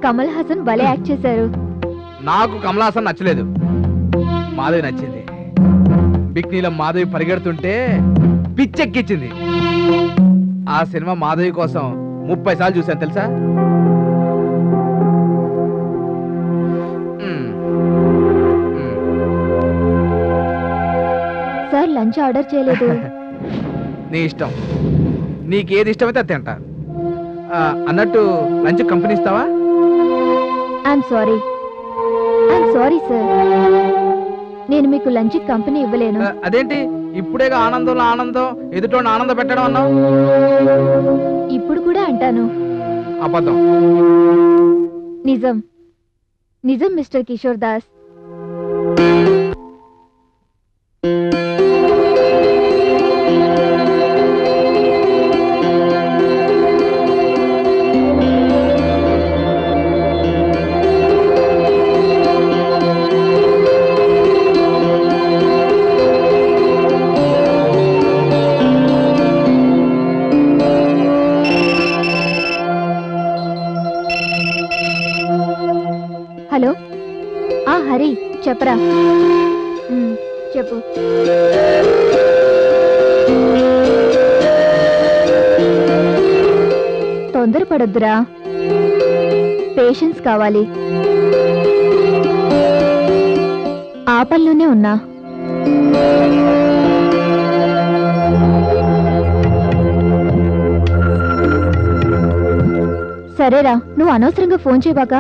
కమల్ హాసన్ భలే యాక్ట్ చేశారు. నాకు కమల్ హాసన్ నచ్చలేదు, మాధవి నచ్చింది. బిక్నీలో మాధవి పరిగెడుతుంటే పిచ్చెక్కించింది. ఆ సినిమా మాధవి కోసం 30 సార్లు చూశాను తెలుసా? సార్ లంచ్ ఆర్డర్ చేయలేదు. నీ ఇష్టం, నీకేది ఇష్టమైతే అది తింటా. అన్నట్టు లంచ్ కంపెనీ ఇస్తావా? ఐఎమ్ సారీ సార్, నేను మీకు లంచ్ కంపెనీ ఇవ్వలేను. అదేంటి ఇప్పుడేగా ఆనందంలో ఆనందం, ఎదుటోని ఆనందం పెట్టడం అన్నావు. ఇప్పుడు కూడా అంటాను. అబద్ధం. నిజం నిజం మిస్టర్ కిషోర్ దాస్. హరి చెప్పరా. చెప్పు. తొందరపడొద్దురా, పేషెన్స్ కావాలి. ఆ పనిలోనే ఉన్నా. సరేరా, నువ్వు అనవసరంగా ఫోన్ చేయబాక.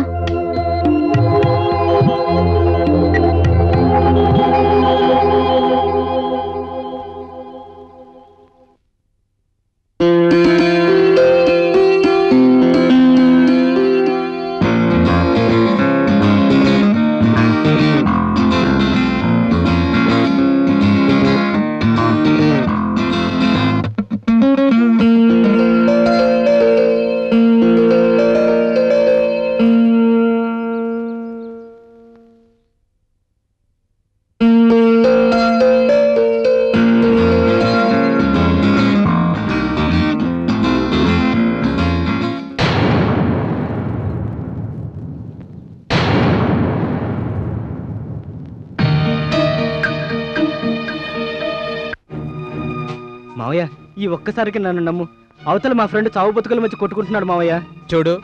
మావయ్య, ఈ ఒక్కసారికి నన్ను నమ్ము. అవతల మా ఫ్రెండ్ చావు బతుకుల మధ్య కొట్టుకుంటున్నాడు మావయ్య. చూడు,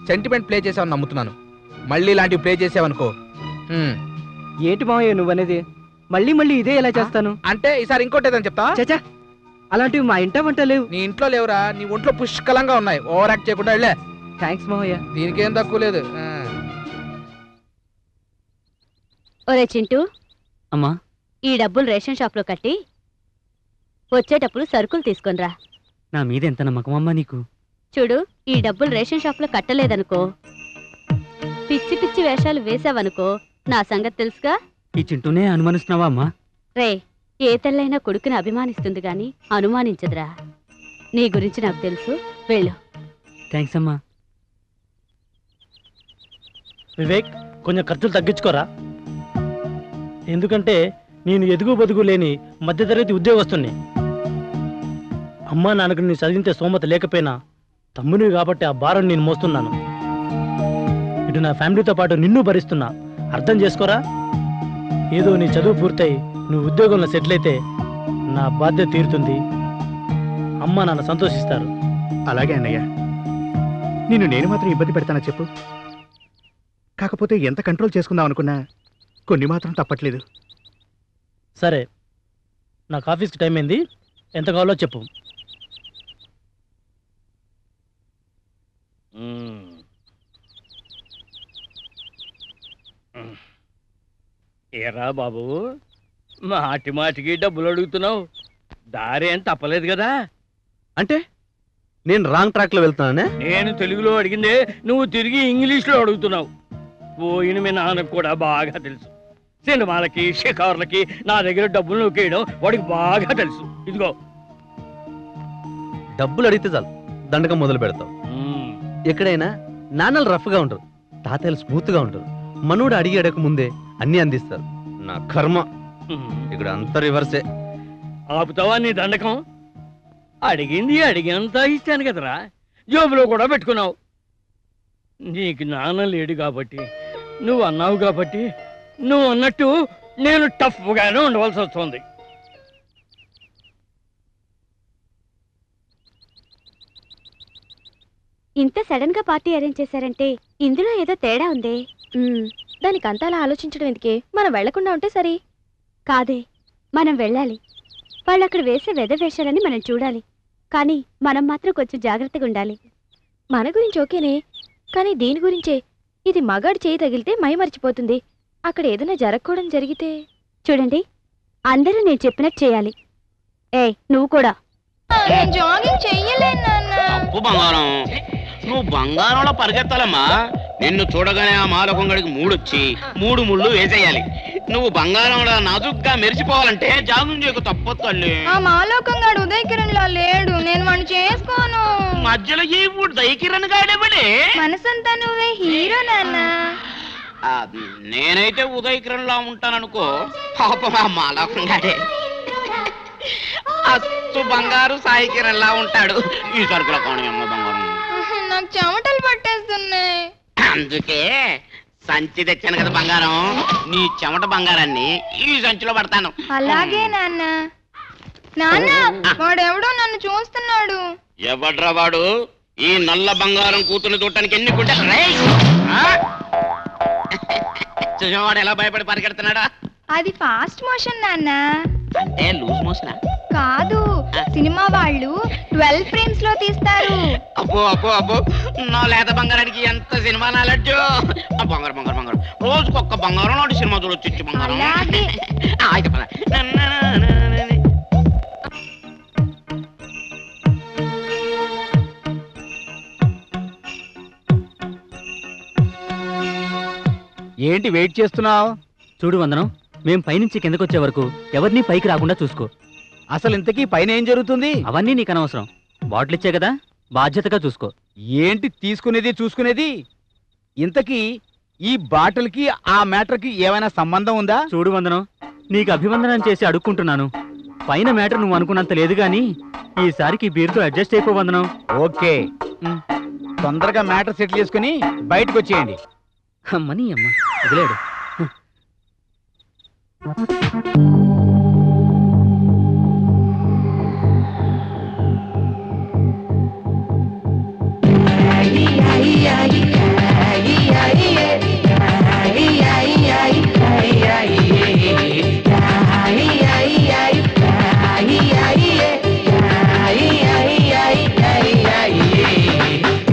సెంటిమెంట్ ప్లే చేసావని నమ్ముతున్నాను. మళ్ళీ ఇలాంటివి ప్లే చేసావనుకో. ఏంటి మావయ్య నువ్వనేది? మళ్ళీ మళ్ళీ ఇదే ఎలా చేస్తాను? అంటే ఈసారి ఇంకోటేదని చెప్తా. చచ్చా, అలాంటివి మా ఇంట వంట లేవు. నీ ఇంట్లో లేవురా, నీ ఒంట్లో పుష్కలంగా ఉన్నాయి. ఓవర్ యాక్ట్ చేయకుండా వెళ్ళే. థ్యాంక్స్ మావయ్య. దీనికేం తక్కువ లేదు. ఒరే చింటూ, అమ్మా, ఈ డబ్బులు రేషన్ షాప్ లో కట్టి వచ్చేటప్పుడు సరుకులు తీసుకొనిరా. నా మీద ఎంత నమ్మకం అమ్మా నీకు. చూడు, ఈ డబ్బులు రేషన్ షాప్ లో కట్టలేదనుకో, పిచ్చి పిచ్చి వేషాలు వేసావనుకో, నా సంగతి తెలుసుగా. ఈ చింటూనే అనుమానిస్తున్నావా అమ్మా? రే, ఏ తల్లైనా కొడుకుని అభిమానిస్తుంది గాని అనుమానించదురా. నీ గురించి నాకు తెలుసు, వెళ్ళు. థ్యాంక్స్ అమ్మా. వివేక్, కొంచెం ఖర్చులు తగ్గించుకోరా. ఎందుకంటే నేను ఎదుగు బదుగు లేని మధ్యతరగతి ఉద్యోగస్తుని. అమ్మా నాన్నకు నేను చదివించే స్తోమత లేకపోయినా తమ్మునివి కాబట్టి ఆ భారం నేను మోస్తున్నాను. ఇటు నా ఫ్యామిలీతో పాటు నిన్ను భరిస్తున్నా. అర్థం చేసుకోరా. ఏదో నీ చదువు పూర్తయి నువ్వు ఉద్యోగంలో సెటిల్ అయితే నా బాధ్యత తీరుతుంది. అమ్మా నాన్న సంతోషిస్తారు. అలాగే అన్నయ్య. నేను మాత్రం ఇబ్బంది పెడతానా చెప్పు? కాకపోతే ఎంత కంట్రోల్ చేసుకుందాం అనుకున్నా కొన్ని మాత్రం తప్పట్లేదు. సరే, నాకు ఆఫీస్కి టైం అయింది. ఎంత కావాలో చెప్పు. ఏరా బాబు, మాటి మాటికి డబ్బులు అడుగుతున్నావు. దారి ఏం తప్పలేదు కదా? అంటే నేను రాంగ్ ట్రాక్ లో వెళ్తున్నానే? నేను తెలుగులో అడిగిందే, నువ్వు తిరిగి ఇంగ్లీష్లో అడుగుతున్నావు. పోయిన మీ నాన్నకు కూడా బాగా తెలుసు. సినిమాలకి షికారులకి నా దగ్గర డబ్బులు నొక్కేయడం వాడికి బాగా తెలుసు. ఇదిగో డబ్బులు అడిగితే చాలు దండకం మొదలు పెడతావు. ఎక్కడైనా నాన్నలు రఫ్ గా ఉంటారు, తాతయ్యలు స్మూత్ గా ఉంటారు. మనోడు అడిగి అడగక ముందే అన్ని అందిస్తారు. నా కర్మ ఇక్కడ అంత రివర్సే. ఆపుతావా నీ దండకం? అడిగింది అడిగినంత ఇచ్చాను కదరా, జోబులో కూడా పెట్టుకున్నావు. నీకు నాన్న లేడు కాబట్టి, నువ్వు అన్నావు కాబట్టి, నువ్వు అన్నట్టు నేను టఫ్గానే ఉండవలసి వస్తుంది. ఇంత సడన్ గా పార్టీ అరేంజ్ చేశారంటే ఇందులో ఏదో తేడా ఉందే. దానికి అంతా అలా ఆలోచించడం ఎందుకే? మనం వెళ్లకుండా ఉంటే సరి. కాదే, మనం వెళ్ళాలి. వాళ్ళు అక్కడ వేసే వేషాలని మనం చూడాలి. కానీ మనం మాత్రం కొంచెం జాగ్రత్తగా ఉండాలి. మన గురించి ఓకేనే, కానీ దీని గురించే. ఇది మగాడు చేయి తగిలితే మై మర్చిపోతుంది. అక్కడ ఏదైనా జరగకూడదు జరిగితే. చూడండి, అందరూ నేను చెప్పినట్టు చేయాలి. నువ్వు కూడా. జాగింగ్ చెయ్యలేను నాన్న. అప్పు బంగారం, నువ్వు బంగారంలో పరిగెత్తాలమ్మా. నిన్ను చూడగానే ఆ మాలకొంగడికి మూడొచ్చి 3 ముళ్ళు వేసేయాలి. నువ్వు బంగారంలో నాజుగ్గా మెరిచిపోవాలంటే జాగింగ్ చేయకు తప్పదు తల్లి. ఆ మాలోకంగాడు ఉదయ్ కిరణ్ లా లేడు, నేను వాడిని చేసుకోను. మధ్యలో ఈ ఉదయ్ కిరణ్ గాడేబడే. మనసంతా నువ్వే హీరో నాన్న. నేనైతే ఉదయ్ కిరణ్ లా ఉంటాననుకో, పాపం ఆ మాలకొంగాడే అచ్చు బంగారు సాయి కిరణ్ లా ఉంటాడు. ఈ సరుకుల కోణం బంగారం నాకు చెమటలు పట్టేస్తున్నాయి. అందుకే సంచి తెచ్చాను కదా బంగారం, నీ చెమట బంగారాన్ని ఈ సంచిలో పడతాను. అలాగే నాన్న. నాన్న వాడెవడో నన్ను చూస్తున్నాడు. ఎవడ్రా వాడు? ఈ నల్ల బంగారం కూతురు చూడటానికి ఎన్ని గుండె చూసేవాడు ఎలా భయపడి పరిగెడుతున్నాడా? అది ఫాస్ట్ మోషన్ నాన్న. అంటే లూజ్ మోషనా? కాదు, సినిమా వాళ్ళు 12 ఫ్రేమ్స్ లో తీస్తారు. అబ్బో అబ్బో అబ్బో, నా లేత బంగారానికి ఎంత సినిమా నాలెడ్జ్. బంగారం బంగారం బంగారం, రోజుకొక్క బంగారం నాటి సినిమా చూడొచ్చు. బంగారం అయితే పద. ఏంటి వెయిట్ చేస్తున్నావు? చూడు వందనం, మేం పైనుంచి కిందకొచ్చే వరకు ఎవరిని పైకి రాకుండా చూసుకో. అసలు ఇంతకీ పైన ఏం జరుగుతుంది? అవన్నీ నీకు అనవసరం. బాటిల్ ఇచ్చే కదా, బాధ్యతగా చూసుకో. ఏంటి తీసుకునేది చూసుకునేది? ఇంతకీ ఈ బాటిల్కి ఆ మ్యాటర్కి ఏమైనా సంబంధం ఉందా? చూడు వందనం, నీకు అభివందనం చేసి అడుక్కుంటున్నాను. పైన మ్యాటర్ నువ్వు అనుకున్నంత లేదు గాని ఈసారికి బీర్తో అడ్జస్ట్ అయిపో వందనం. ఓకే, తొందరగా మ్యాటర్ సెటిల్ చేసుకుని బయటకు వచ్చేయండి. అమ్మని అమ్మ వదిలేడు.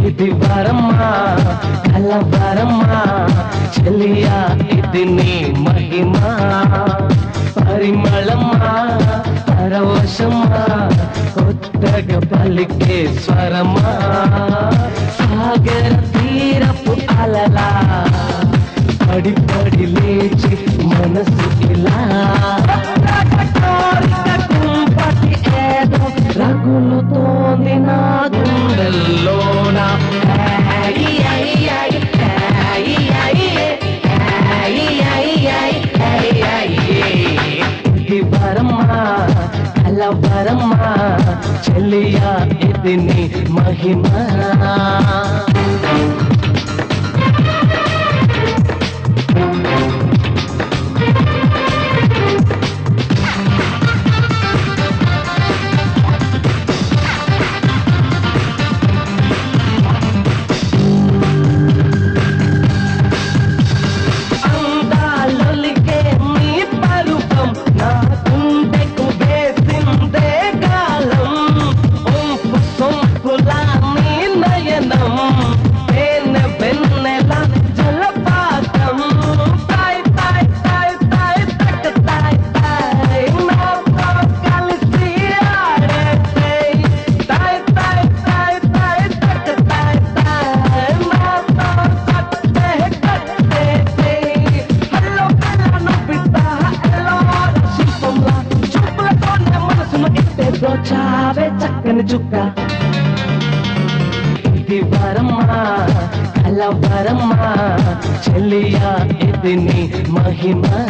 ఇది వరమ్మా కలవరమ్మా చెలియా, ఇది నీ మహిమా పరిమళమ్మా పరవశమ్మా కొత్తగా పలికే స్వరమా సాగర తీరపు అలలా పడి పడి లేచి మనసు ఇలా ఏదో రగులుతోంది నా గుండెల్లోన. ఇది వరమ్మా కలవరమ్మా చెలియా, ఇది నీ మహిమా. చావే చక్కని చుక్క. ఇది వరమ్మా కలవరమ్మా చెలియా, ఇది నీ మహిమా.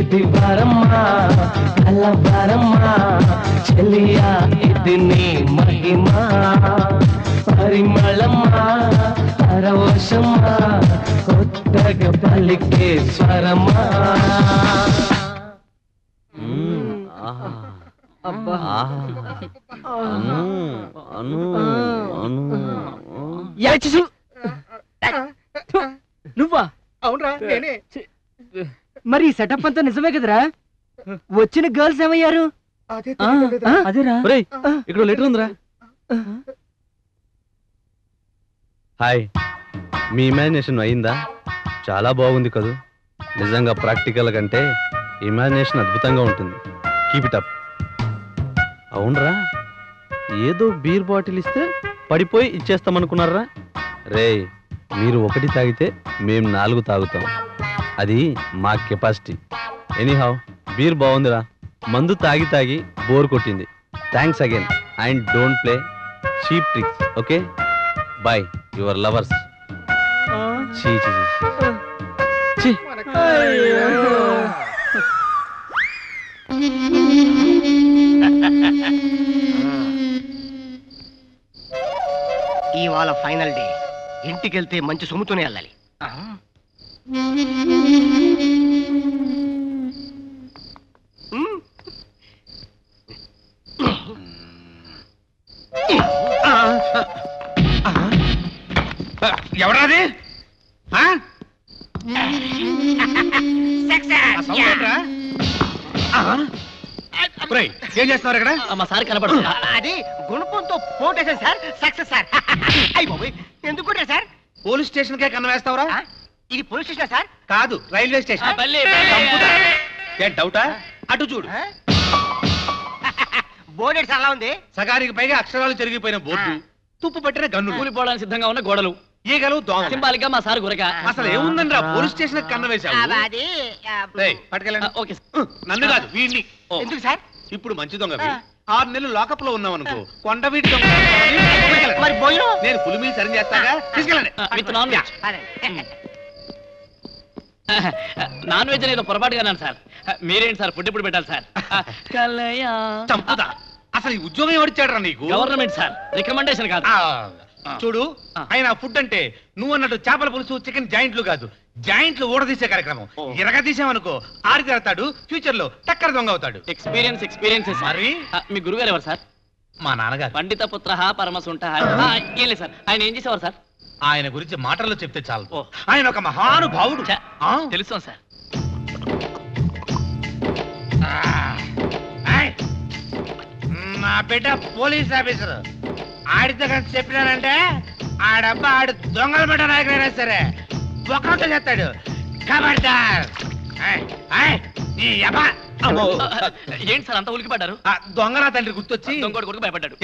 ఇది వరమ్మా కలవరమ్మా చెలియా, ఇది నీ మహిమా పరిమళమ్మా పరవశమ్మా కొత్తగా పలికే స్వరమా. నువ్వా? అవునరా నేనే. మరి ఈ సెటప్ అంతా నిజమే కదరా? వచ్చిన గర్ల్స్ ఏమయ్యారు? అదేరా ఒరేయ్, ఇక్కడ లెటర్ ఉందిరా. హాయ్, మీ ఇమాజినేషన్ అయిందా? చాలా బాగుంది కదూ. నిజంగా ప్రాక్టికల్ కంటే ఇమాజినేషన్ అద్భుతంగా ఉంటుంది. Keep it up. అవునరా, ఏదో బీర్ బాటిల్ ఇస్తే పడిపోయి ఇచ్చేస్తామనుకున్నారా? రే, మీరు 1 తాగితే మేము 4 తాగుతాం. అది మా కెపాసిటీ. ఎనీహౌ, బీర్ బాగుందిరా. మందు తాగి తాగి బోర్ కొట్టింది. Thanks again and don't play cheap tricks. Okay, bye. Your lovers. చీ చీ చీ. ఇవాళ ఫైనల్ డే. ఇంటికి వెళ్తే మంచి సొమ్ముతోనే వెళ్ళాలి. ఎవరాది? ఏం చేస్తున్నారు ఇక్కడ? మా సార్ కనపడుతుంది. అది గుణపంతో పోటేశాను సార్. Success sir. అయ్యి బాబోయ్, ఎందుకు కొట్టారు సార్? పోలీస్ స్టేషన్ కే కన్ను వేస్తావురా? ఇది పోలీస్ స్టేషన్ సార్? కాదు, రైల్వే స్టేషన్. ఏం డౌటా? అటు చూడు. బోర్డు సార్ అలా ఉంది. సగానికి పైగా అక్షరాలు చెరిగిపోయిన బోర్డు, తుప్పు పట్టిన గన్ను, కూలిపోవడానికి సిద్ధంగా ఉన్న గోడలు, ఈగలు, దోమ. సింబాలిక్ గా మా సార్ గురక. అసలు ఏముందని రా పోలీస్ స్టేషన్ కన్ను వేశావు? అది పట్టుకెళ్ళండి. ఓకే. నన్ను కాదు, వీడిని. ఎందుకు సార్? ఇప్పుడు మంచి దొంగ 6 నెలలు లాకప్ లో ఉన్నాం అనుకో, కొండ వీటి దొంగ. మరి భోజనం నేను పులిమిల్ సరి చేస్తాగా, తీసుకెళ్ళండి. With non veg. Non veg అనేది పొరపాటుగా అన్నాను సార్. మీరేంటి సార్ ఫుడ్ ఎప్పుడు పెట్టాలి సార్? చంపుతా. అసలు ఈ ఉద్యోగం ఎవరిచ్చాడరా నీకు? గవర్నమెంట్ సార్, రికమెండేషన్ కాదు. చూడు, ఆయన ఫుడ్ అంటే నువ్వు అన్నట్టు చేపల పులుసు, చికెన్ జాయింట్లు కాదు, జాయింట్లు ఊడదీసే కార్యక్రమం. ఎరగదీసామనుకో ఆరితేడతాడు, ఫ్యూచర్ లో టక్కర దొంగ అవుతాడు. ఎక్స్పీరియన్స్ మరి. మీ గురుగారు ఎవరు సార్? మా నాన్నగారు. పండిత పుత్ర పరమసుంఠ. ఏం లేదు సార్. ఆయన ఏం చేసేవారు సార్? ఆయన గురించి మాటల్లో చెప్తే చాలు. ఆయన ఒక మహానుభావుడు. తెలుసు సార్. నా బిడ్డ పోలీస్ ఆఫీసర్. ఆడితో కలిసి చెప్పినానంటే ఆడబ్బా ఆడు దొంగల బిడ్డ నాయకుడైనా సరే ఒక్కతో చేస్తాడు. ఖబర్దార్. ఏంటి సార్ అంత ఉలికి పడ్డారు? దొంగల తండ్రి గుర్తొచ్చి దొంగోడు కొడుకు భయపడ్డాడు.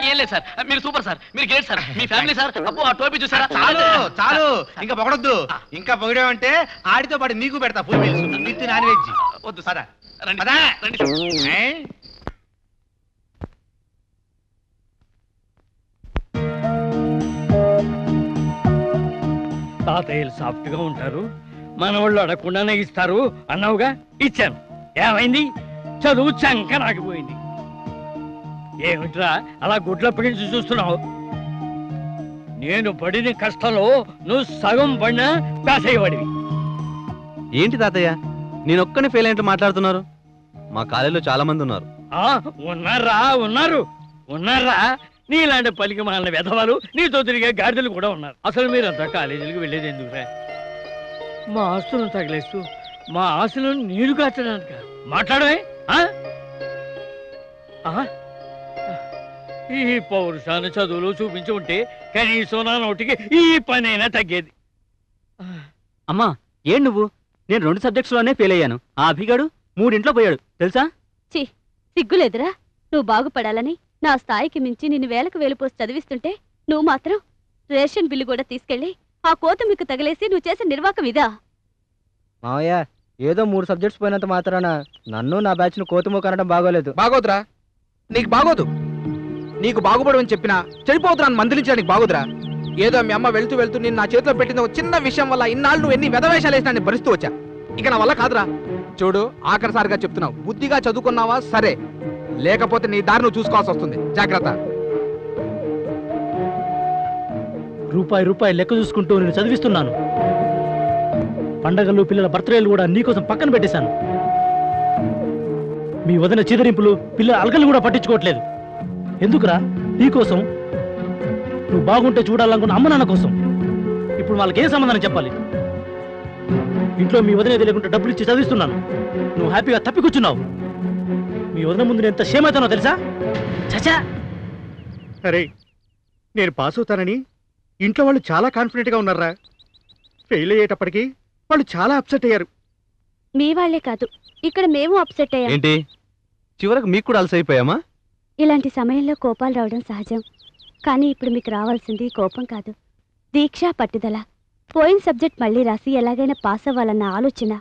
ఏం లేదు సార్, మీరు సూపర్ సార్, మీరు గ్రేట్ సార్. మీ ఫ్యామిలీ సార్. అబ్బో, ఆ టోపీ చూసారా? చాలు చాలు, ఇంకా పొగడొద్దు. ఇంకా పొగిడామంటే ఆడితో పాటు నీకు పెడతా full meals with non veg. వద్దు సార్. రండి రండి. తాతయ్యలు సాఫ్ట్ గా ఉంటారు, మనవాళ్ళు అడగకుండానే ఇస్తారు అన్నావుగా, ఇచ్చాను. ఏమైంది? చదువు చంక నాకిపోయింది. ఏమిట్రా అలా గుడ్లప్పగించి చూస్తున్నావు? నేను పడిన కష్టంలో నువ్వు సగం పడినా పాస్ అయ్యేవాడివి. ఏంటి తాతయ్య, నేనొక్కనే ఫెయిల్ అయినట్టు మాట్లాడుతున్నారు? మా కాలేజీలో చాలా మంది ఉన్నారు. ఉన్నారా నీలాంటి పలికి మాలిన వెధవాలు, నీతో తిరిగే గాడిదలు కూడా ఉన్నారు. అసలు మీరంతా కాలేజీలకు వెళ్ళేది ఎందుకురా? మా ఆస్తులను తగిలేస్తూ మా ఆశలను నీరు కాచడానికి మాట్లాడమే. ఈ పౌరుషాన్ని చదువులు చూపించి ఉంటే కనీసం నా నోటికి ఈ పనైనా తగ్గేది. అమ్మా, ఏం నువ్వు? నేను 2 సబ్జెక్ట్స్ లోనే ఫెయిల్ అయ్యాను. ఆ అభిగాడు 3 పోయాడు తెలుసా? చి సిగ్గులేదురా? నువ్వు బాగుపడాలని నా స్థాయికి మించి నిన్ను వేలకు వేలు పోసి చదివిస్తుంటే నువ్వు మాత్రం రేషన్ బిల్లు కూడా తీసుకెళ్లి ఆ కోత మీకు తగిలేసి నువ్వు చేసిన నిర్వాకం ఇదా? మావయ్య, ఏదో 3 సబ్జెక్ట్స్ పోయినంత మాత్రాన నన్ను నా బ్యాచ్ ను కోతమో కనడం బాగోలేదు. బాగోదురా, నీకు బాగోదు. నీకు బాగుపడమని చెప్పినా చెడిపోతున్నా మందలించడానికి బాగోదురా. ఏదో మీ అమ్మ వెళ్తూ వెళ్తూ నేను నా చేతిలో పెట్టిన ఒక చిన్న విషయం వల్ల ఇన్నాళ్ళు నువ్వు ఎన్ని వెధవేషాలు వేసినా భరిస్తూ వచ్చా. ఇక నా వల్ల కాదురా. చూడు, ఆఖరిసారిగా చెప్తున్నావు, బుద్ధిగా చదువుకున్నావా సరే, లేకపోతే నీ దారి నువ్వు చూసుకోవాల్సి వస్తుంది. జాగ్రత్త. రూపాయి లెక్క చూసుకుంటూ నేను చదివిస్తున్నాను. పండగలు, పిల్లల బర్త్డేలు కూడా నీకోసం పక్కన పెట్టేశాను. మీ వదిన చిదరింపులు, పిల్లల అలకలు కూడా పట్టించుకోవట్లేదు. ఎందుకురా? నీకోసం. నువ్వు బాగుంటే చూడాలనుకున్న అమ్మ నాన్న కోసం. ఇప్పుడు వాళ్ళకి ఏం సమాధానం చెప్పాలి? ఇంట్లో మీ వదిన తెలియకుండా డబ్బులు ఇచ్చి చదివిస్తున్నాను. నువ్వు హ్యాపీగా తప్పి కూర్చున్నావు. మీ వదిన ముందు నేను ఎంత షేమ్ అవుతానో తెలుసా? చచ్చా. అరే, నేను పాస్ అవుతానని ఇంట్లో వాళ్ళు చాలా కాన్ఫిడెంట్గా ఉన్నారా. ఫెయిల్ అయ్యేటప్పటికి వాళ్ళు చాలా అప్సెట్ అయ్యారు. మీ వాళ్లే కాదు, ఇక్కడ మేము అప్సెట్ అయ్యాం. ఏంటి చివరకు మీకు కూడా అలసైపోయామా? ఇలాంటి సమయంలో కోపాలు రావడం సహజం. కానీ ఇప్పుడు మీకు రావాల్సింది కోపం కాదు, దీక్ష, పట్టుదల. పోయిన సబ్జెక్ట్ మళ్ళీ రాసి ఎలాగైనా పాస్ అవ్వాలన్న ఆలోచన.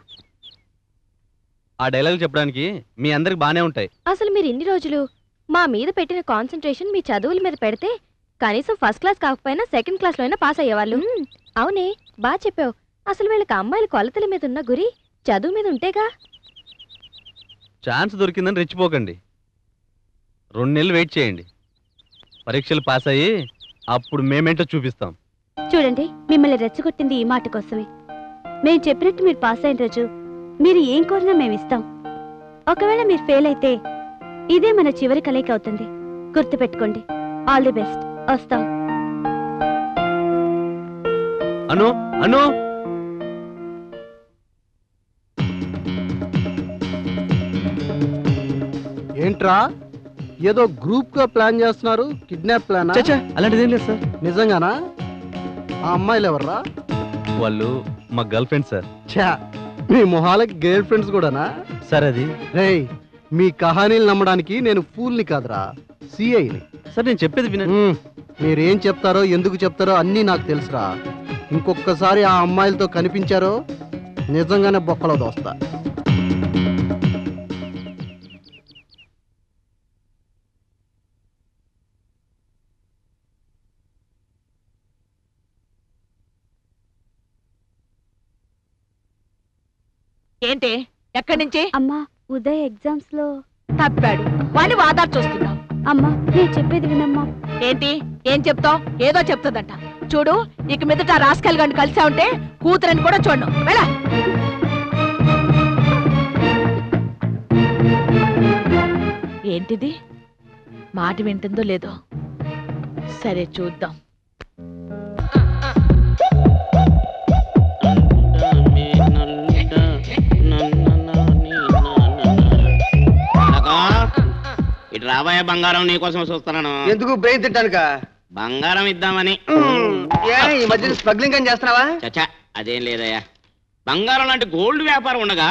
ఆ డైలాగ్ చెప్పడానికి మీ అందరికి బానే ఉంటాయి. అసలు మీరు ఇన్ని రోజులు మా మీద పెట్టిన కాన్సన్ట్రేషన్ మీ చదువుల మీద పెడితే కనీసం ఫస్ట్ క్లాస్ కాకపోయినా సెకండ్ క్లాస్లో అయినా పాస్ అయ్యేవాళ్ళు. అవునే, బాగా చెప్పావు. అసలు వీళ్ళకి అమ్మాయిల కొలతల మీద ఉన్న గురి చదువు మీద ఉంటేగా. ఛాన్స్ దొరికిందని రెచ్చిపోకండి. 2 నెలలు వెయిట్ చేయండి. పరీక్షలు పాస్ అయ్యి అప్పుడు మేమేంటో చూపిస్తాం. చూడండి, మిమ్మల్ని రెచ్చగొట్టింది ఈ మాట కోసమే. మేము చెప్పినట్టు మీరు పాస్ అయిన రోజు మీరు ఏం కోరినా మేము ఇస్తాం. ఒకవేళ మీరు ఫెయిల్ అయితే ఇదే మన చివరి కలయిక అవుతుంది. గుర్తుపెట్టుకోండి. All the best. వస్తాం. అను అను ఏంట్రా ఏదో గ్రూప్ గా ప్లాన్ చేస్తున్నారు? Kidnap plan? అలాంటిదేం లేదు సార్. నిజంగానా? ఆ అమ్మాయిలు ఎవర్రా? వాళ్ళు మా గర్ల్ ఫ్రెండ్ సార్. ఛా, మీ మొహాలకి గర్ల్ ఫ్రెండ్స్ కూడానా? సార్ అది రేయ్, మీ కహానీలు నమ్మడానికి నేను ఫూల్ని కాదురా, సిఐని. సార్ నేను చెప్పేది వినండి. మీరేం చెప్తారో ఎందుకు చెప్తారో అన్నీ నాకు తెలుసురా. ఇంకొకసారి ఆ అమ్మాయిలతో కనిపించారో నిజంగానే బొక్కలో దోస్తా. ఏంటి ఎక్కడి నుంచి? అమ్మా, ఉదయ్ ఎగ్జామ్స్ లో తప్పాడు. వాడిని వాదాలు చూస్తున్నావు. అమ్మా, నేను చెప్పేది వినమ్మా. ఏంటి ఏం చెప్తావు? ఏదో చెప్తుందంట. చూడు, ఇక మీదట రాస్కల్ గారిని కలిసా ఉంటే కూతురని కూడా చూడను. వెళ్ళ. ఏంటిది? మాట వింటుందో లేదో. సరే చూద్దాం. ఇటు రాబోయే బంగారం నీకోసం చూస్తున్నాను. ఎందుకు? బ్రెయిన్ తింటానుక? బంగారం ఇద్దామని. ఈ మధ్య స్మగ్లింగ్ అని చేస్తున్నావా? చచ్చా, అదేం లేదయ్యా. బంగారం లాంటి గోల్డ్ వ్యాపారం ఉండగా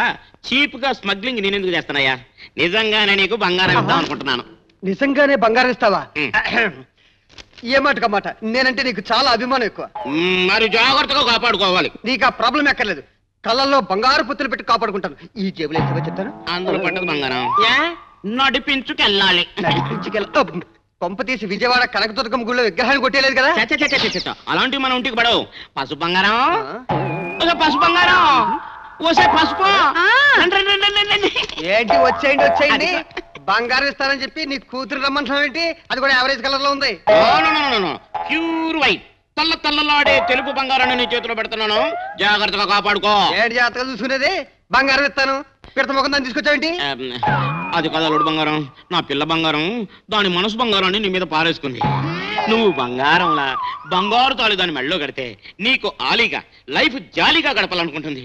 చీప్ గా స్మగ్లింగ్ నేనెందుకు చేస్తున్నాయా? నిజంగానే నీకు బంగారం ఇద్దాం అనుకుంటున్నాను. నిజంగానే బంగారం ఇస్తావా? ఏ మాట కమాట, నేనంటే నీకు చాలా అభిమానం ఎక్కువ. మరి జాగ్రత్తగా కాపాడుకోవాలి. నీకు ఆ ప్రాబ్లం ఎక్కర్లేదు. కళ్ళల్లో బంగారు పుత్తులు పెట్టి కాపాడుకుంటాను. ఈ జేబులో ఎంతగా చెప్తాను. అందులో పట్టదు బంగారం. నడిపించుకెళ్ళాలి. కొంప తీసి విజయవాడ కనకదుర్గమ్మ గుళ్ళో విగ్రహాన్ని కొట్టేలేదు కదా? అలాంటివి మన ఇంటికి పడవు. పసుపు బంగారం, పసుపు బంగారం, ఓసే పసుపు. ఏంటి? వచ్చేయండి వచ్చేయండి. బంగారం ఇస్తానని చెప్పి నీ కూతురు రమ్మంటున్నావు ఏంటి? అది కూడా యావరేజ్ కలర్ లో ఉంది. ప్యూర్ వైట్ తల్ల తల్లలాడే తెలుపు బంగారాన్ని నీ చేతిలో పెడుతున్నాను. జాగ్రత్తగా కాపాడుకో. ఏంటి జాగ్రత్తగా చూసుకునేది? బంగారం ఇస్తాను. పిడత ముఖం దాన్ని తీసుకొచ్చావేంటి? అది కదా లోడు బంగారం. నా పిల్ల బంగారం దాని మనసు బంగారాన్ని నీ మీద పారేసుకుంది. నువ్వు బంగారంలా బంగారు తాళి దాని మెళ్ళో కడితే నీకు ఆలీగా లైఫ్ జాలీగా గడపాలనుకుంటుంది.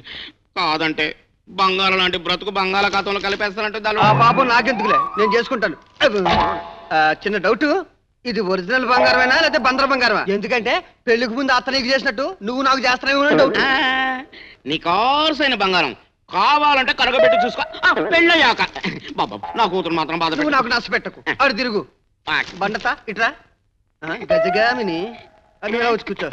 కాదంటే బంగారం లాంటి బ్రతుకు బంగాళాఖాతంలో కలిపేస్తానంటే పాపం నాకెందుకులే, నేను చేసుకుంటాను. చిన్న డౌట్, ఇది ఒరిజినల్ బంగారమేనా లేకపోతే బందర బంగారమా? ఎందుకంటే పెళ్లికి ముందు అత్త నీకు చేసినట్టు నువ్వు నాకు చేస్తానేమో డౌట్. నీ కాల్సైన బంగారం కావాలంటే కరగబెట్టి చూసుకో. పెళ్ళయ్యాక బాబా నా కూతురు మాత్రం బాధ. నువ్వు నాకు నష్టపెట్టకు. అడు తిరుగు. బండతా ఇట్రా. గజగామిని అది వచ్చి కూర్చో.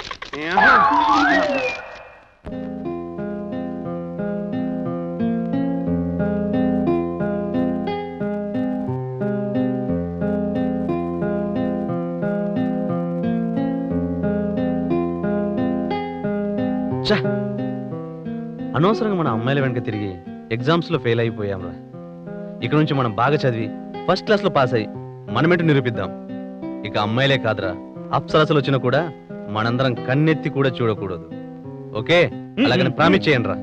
అనవసరంగా మన అమ్మాయిల వెనక తిరిగి ఎగ్జామ్స్ లో ఫెయిల్ అయిపోయాంరా. ఇక నుంచి మనం బాగా చదివి ఫస్ట్ క్లాస్ లో పాస్ అయ్యి మనమేంటో నిరూపిద్దాం. ఇక అమ్మాయిలే కాదురా, అప్సరసలు వచ్చినా కూడా మనందరం కన్నెత్తి కూడా చూడకూడదు. ఓకే? అలాగని ప్రామిస్ చేయండి రా.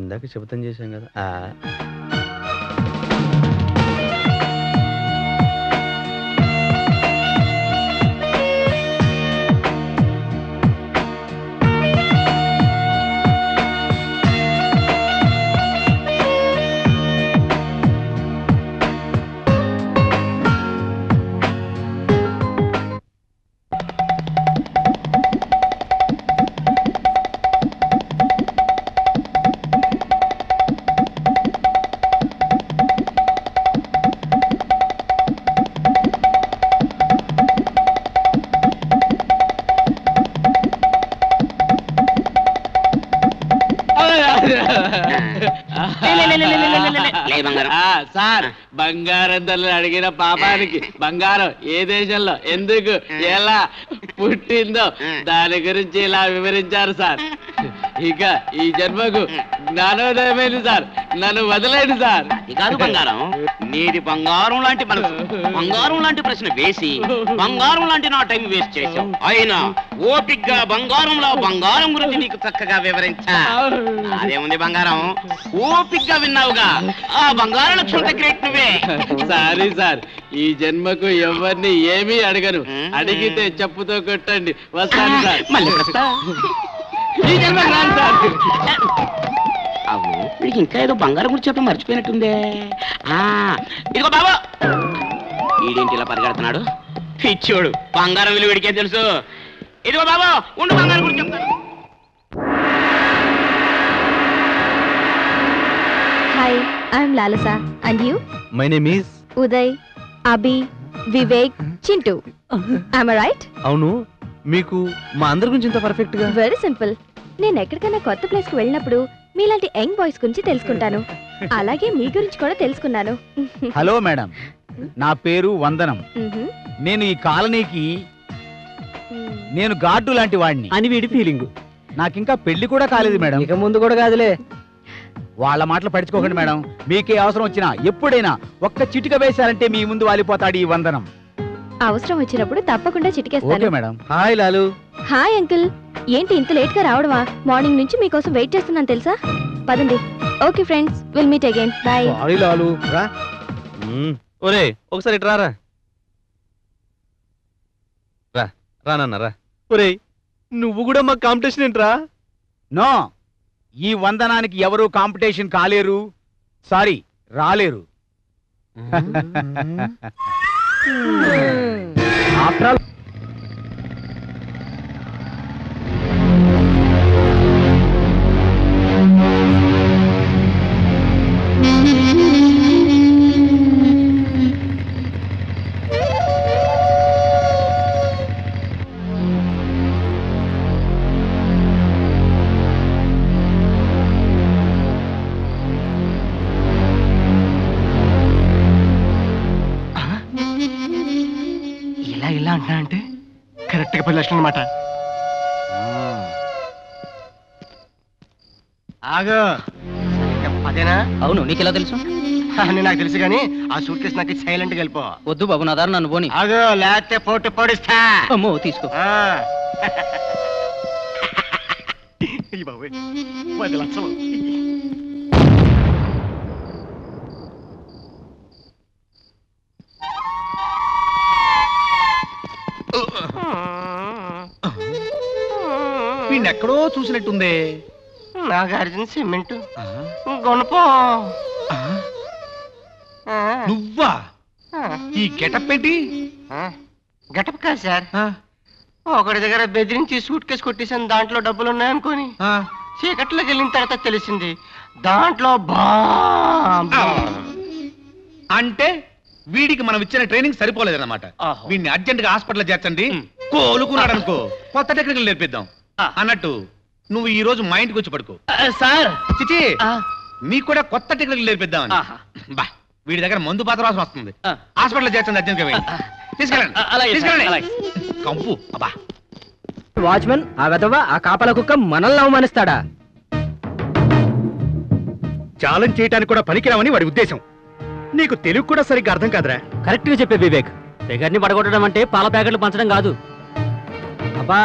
ఇందాక శబ్దం చేశాం కదా. సార్ బంగారం ధరలు అడిగిన పాపానికి బంగారం ఏ దేశంలో ఎందుకు ఎలా పుట్టిందో దాని గురించి ఇలా వివరించారు సార్. ఇక ఈ జన్మకు జ్ఞానోదయమైంది సార్. నన్ను వదిలేండి సార్. కాదు బంగారం, నీది బంగారం లాంటి మనసు, బంగారం లాంటి ప్రశ్న వేసి బంగారం లాంటి నా టైం వేస్ట్ చేశావు. అయినా ఓపిగ్గా బంగారంలో బంగారం గురించి నీకు చక్కగా వివరించా. అదేముంది బంగారం, ఓపిగ్గా విన్నావుగా, ఆ బంగారం లక్ష్యం గ్రేట్ నువ్వే. సారీ సార్, ఈ జన్మకు ఎవరిని ఏమీ అడగను. అడిగితే చెప్పుతో కొట్టండి. వస్తాను సార్. మళ్ళీ ఈ జన్మకు రాను సార్. అవును, వీడికి ఇంకా ఏదో బంగారం గురించి చెప్పడం మర్చిపోయినట్టుందే. ఇదిగో బాబు, వీడేంటి ఇలా పరిగెడుతున్నాడు? పిచ్చోడు, బంగారం విలువ వీడికే తెలుసు. ఇదిగో బాబు, ఉండు, బంగారం గురించి చెప్తాను. Hi, I'm Lalasa. And you? My name is Uday, Abhi, Vivek, Chintu. I'm right? అవును, మీకు మా అందరి గురించి ఇంత పర్ఫెక్ట్ గా? Very simple. నేను ఎక్కడికైనా కొత్త ప్లేస్ కి వెళ్ళినప్పుడు మీలాంటి యంగ్ బాయ్స్ గురించి తెలుసుకుంటాను. అలాగే మీ గురించి కూడా తెలుసుకున్నాను. హలో మేడం, నా పేరు వందనం. నేను ఈ కాలనీకి గార్డు లాంటి వాడిని అని వీడి ఫీలింగ్. నాకింకా పెళ్లి కూడా కాలేదు మేడం. ఇక ముందు కూడా కాదులే. వాళ్ళ మాటలు పట్టించుకోకండి మేడం. మీకే అవసరం వచ్చినా ఎప్పుడైనా ఒక్క చిటిక వేశారంటే మీ ముందు వాలిపోతాడు ఈ వందనం. అవసరం వచ్చినప్పుడు తప్పకుండా చిటికేస్తాను. Okay madam. Hi Lalu. Hi uncle. ఏంటి ఇంత లేట్ గా రావడమా? మార్నింగ్ నుంచి మీకోసం వెయిట్ చేస్తున్నాను తెలుసా. పదండి. Okay friends, will meet again. By. Hi Lalu. రా. ఒరే ఒకసారి ఇటు రారా. రా రానన్న రా. ఒరే నువ్వు కూడా మా కాంపిటీషన్ ఏంట్రా? నో, ఈ వందనానికి ఎవరు కాంపిటీషన్ కాలేరు. సారీ, రాలేరు. ఆఫ్టర్ ఆల్ ఇలా అంటున్నా అంటే కరెక్ట్ గా 10 లక్షలు అనమాట. ఆగో, అదేనా? అవును, నీకెలా తెలుసు? నాకు తెలుసు కానీ ఆ సూట్ కేసు నాకు సైలెంట్ గా వెళ్ళిపో. వద్దు బాబు, నా దారి నన్ను పోని. ఆగో, లేకపోతే పోటీ పొడిస్తా. అమ్మో, తీసుకో. 10 లక్షలు. వీణెక్కడో చూసినట్టుందే. నాగార్జున సిమెంట్ కొనుపో. నువ్వా? ఈ గెటప్ ఏంటి? గెటప్ కాదు సార్, ఒకటి దగ్గర బెదిరించి సూట్ కేసు కొట్టేసాను. దాంట్లో డబ్బులు ఉన్నాయనుకోని చీకట్లోకి వెళ్ళిన తర్వాత తెలిసింది దాంట్లో అంటే వీడికి మనం ఇచ్చిన ట్రైనింగ్ సరిపోలేదన్నమాట. వీడిని అర్జెంట్ గా హాస్పిటల్ చేర్చండి. కోలుకున్నాడు అనుకో, కొత్త టెక్నికల్ నేర్పిద్దాం. అన్నట్టు నువ్వు ఈ రోజు మా ఇంటికి వచ్చి పడుకో సార్. చిచి, మీకు కూడా కొత్త టెక్నికల్ నేర్పిద్దాం. బా, వీడి దగ్గర మందు పాత్ర వాసన వస్తుంది. హాస్పిటల్ చేర్చండి అర్జెంట్ గా. తీసుకెళ్ళండి. కంపు. అబ్బా, వాచ్మెన్ ఆ వెధవ ఆ కాపల కుక్క మనల్ని అవమానిస్తాడా? ఛాలెంజ్ చేయడానికి కూడా పనికిరావని వాడి ఉద్దేశం. నీకు తెలుగు కూడా సరిగ్గా అర్థం కాదురా. కరెక్ట్ గా చెప్పే వివేక్. ఫిగర్ని పడగొట్టడం అంటే పాల ప్యాకెట్లు పంచడం కాదు. అబ్బా,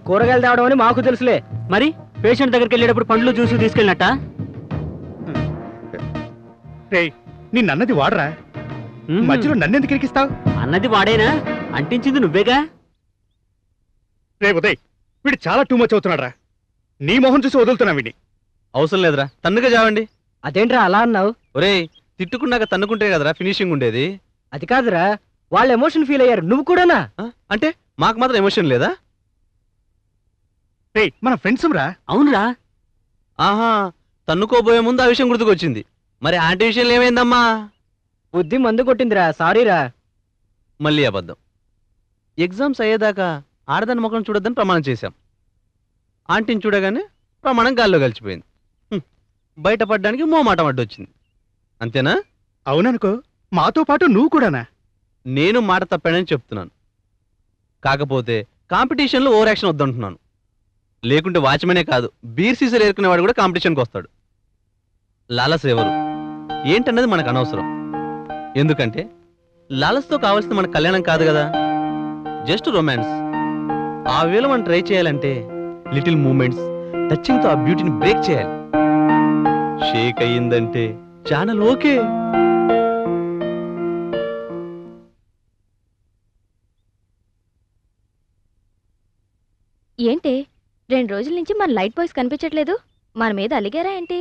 కూరగాయలు తేవడం అని మాకు తెలుసులే. మరి పేషెంట్ దగ్గరికి వెళ్ళేటప్పుడు పండ్లు జ్యూసు తీసుకెళ్ళినట్ట? రేయ్ నిన్నన్నది వాడరా, మధ్యలో నన్నెందుకు ఇరికిస్తావు? అన్నది వాడేనా, అంటించింది నువ్వేగా. రే ఉదయ్, వీడు చాలా టూ మచ్ అవుతున్నాడు రా. నీ మొహం చూసి వదులుతున్నా వీడిని. అవసరం లేదురా, తన్నుగా చావండి. అదేంట్రా అలా అన్నావు? ఒరేయ్, తిట్టుకున్నాక తన్నుకుంటే కదరా ఫినిషింగ్ ఉండేది. అది కాదురా, వాళ్ళు ఎమోషన్ ఫీల్ అయ్యారు, నువ్వు కూడానా? అంటే మాకు మాత్రం ఎమోషన్ లేదా? రే మన ఫ్రెండ్స్ రా. అవునురా. ఆహా, తన్నుకోబోయే ముందు ఆ విషయం గుర్తుకొచ్చింది. మరి ఆంటీ విషయంలో ఏమైందమ్మా? బుద్ధి మందు కొట్టిందిరా, సారీరా. మళ్ళీ అబద్ధం. ఎగ్జామ్స్ అయ్యేదాకా ఆడదాని ముఖం చూడొద్దని ప్రమాణం చేశాం. ఆంటీని చూడగానే ప్రమాణం గాల్లో కలిసిపోయింది. బయటపడ్డానికి మోమాటం అడ్డొచ్చింది. అంతేనా? అవుననుకో, మాతో పాటు నువ్వు కూడానా? నేను మాట తప్పానని చెప్తున్నాను. కాకపోతే కాంపిటీషన్లో ఓవర్ యాక్షన్ వద్దంటున్నాను. లేకుంటే వాచ్మెనే కాదు, బీర్ సీజర్ ఏరుకునేవాడు కూడా కాంపిటీషన్కి వస్తాడు. లాలస్ ఎవరు ఏంటన్నది మనకు అనవసరం. ఎందుకంటే లాలస్తో కావాల్సింది మన కళ్యాణం కాదు కదా, జస్ట్ రొమాన్స్. ఆ వేళ మనం ట్రై చేయాలంటే లిటిల్ మూమెంట్స్, టచింగ్తో ఆ బ్యూటీని బ్రేక్ చేయాలి. షేక్ అయ్యిందంటే ఛానల్ ఓకే. ఏంటి 2 రోజుల నుంచి మన లైట్ బాయ్స్ కనిపించట్లేదు? మన మీద అలిగారా ఏంటి?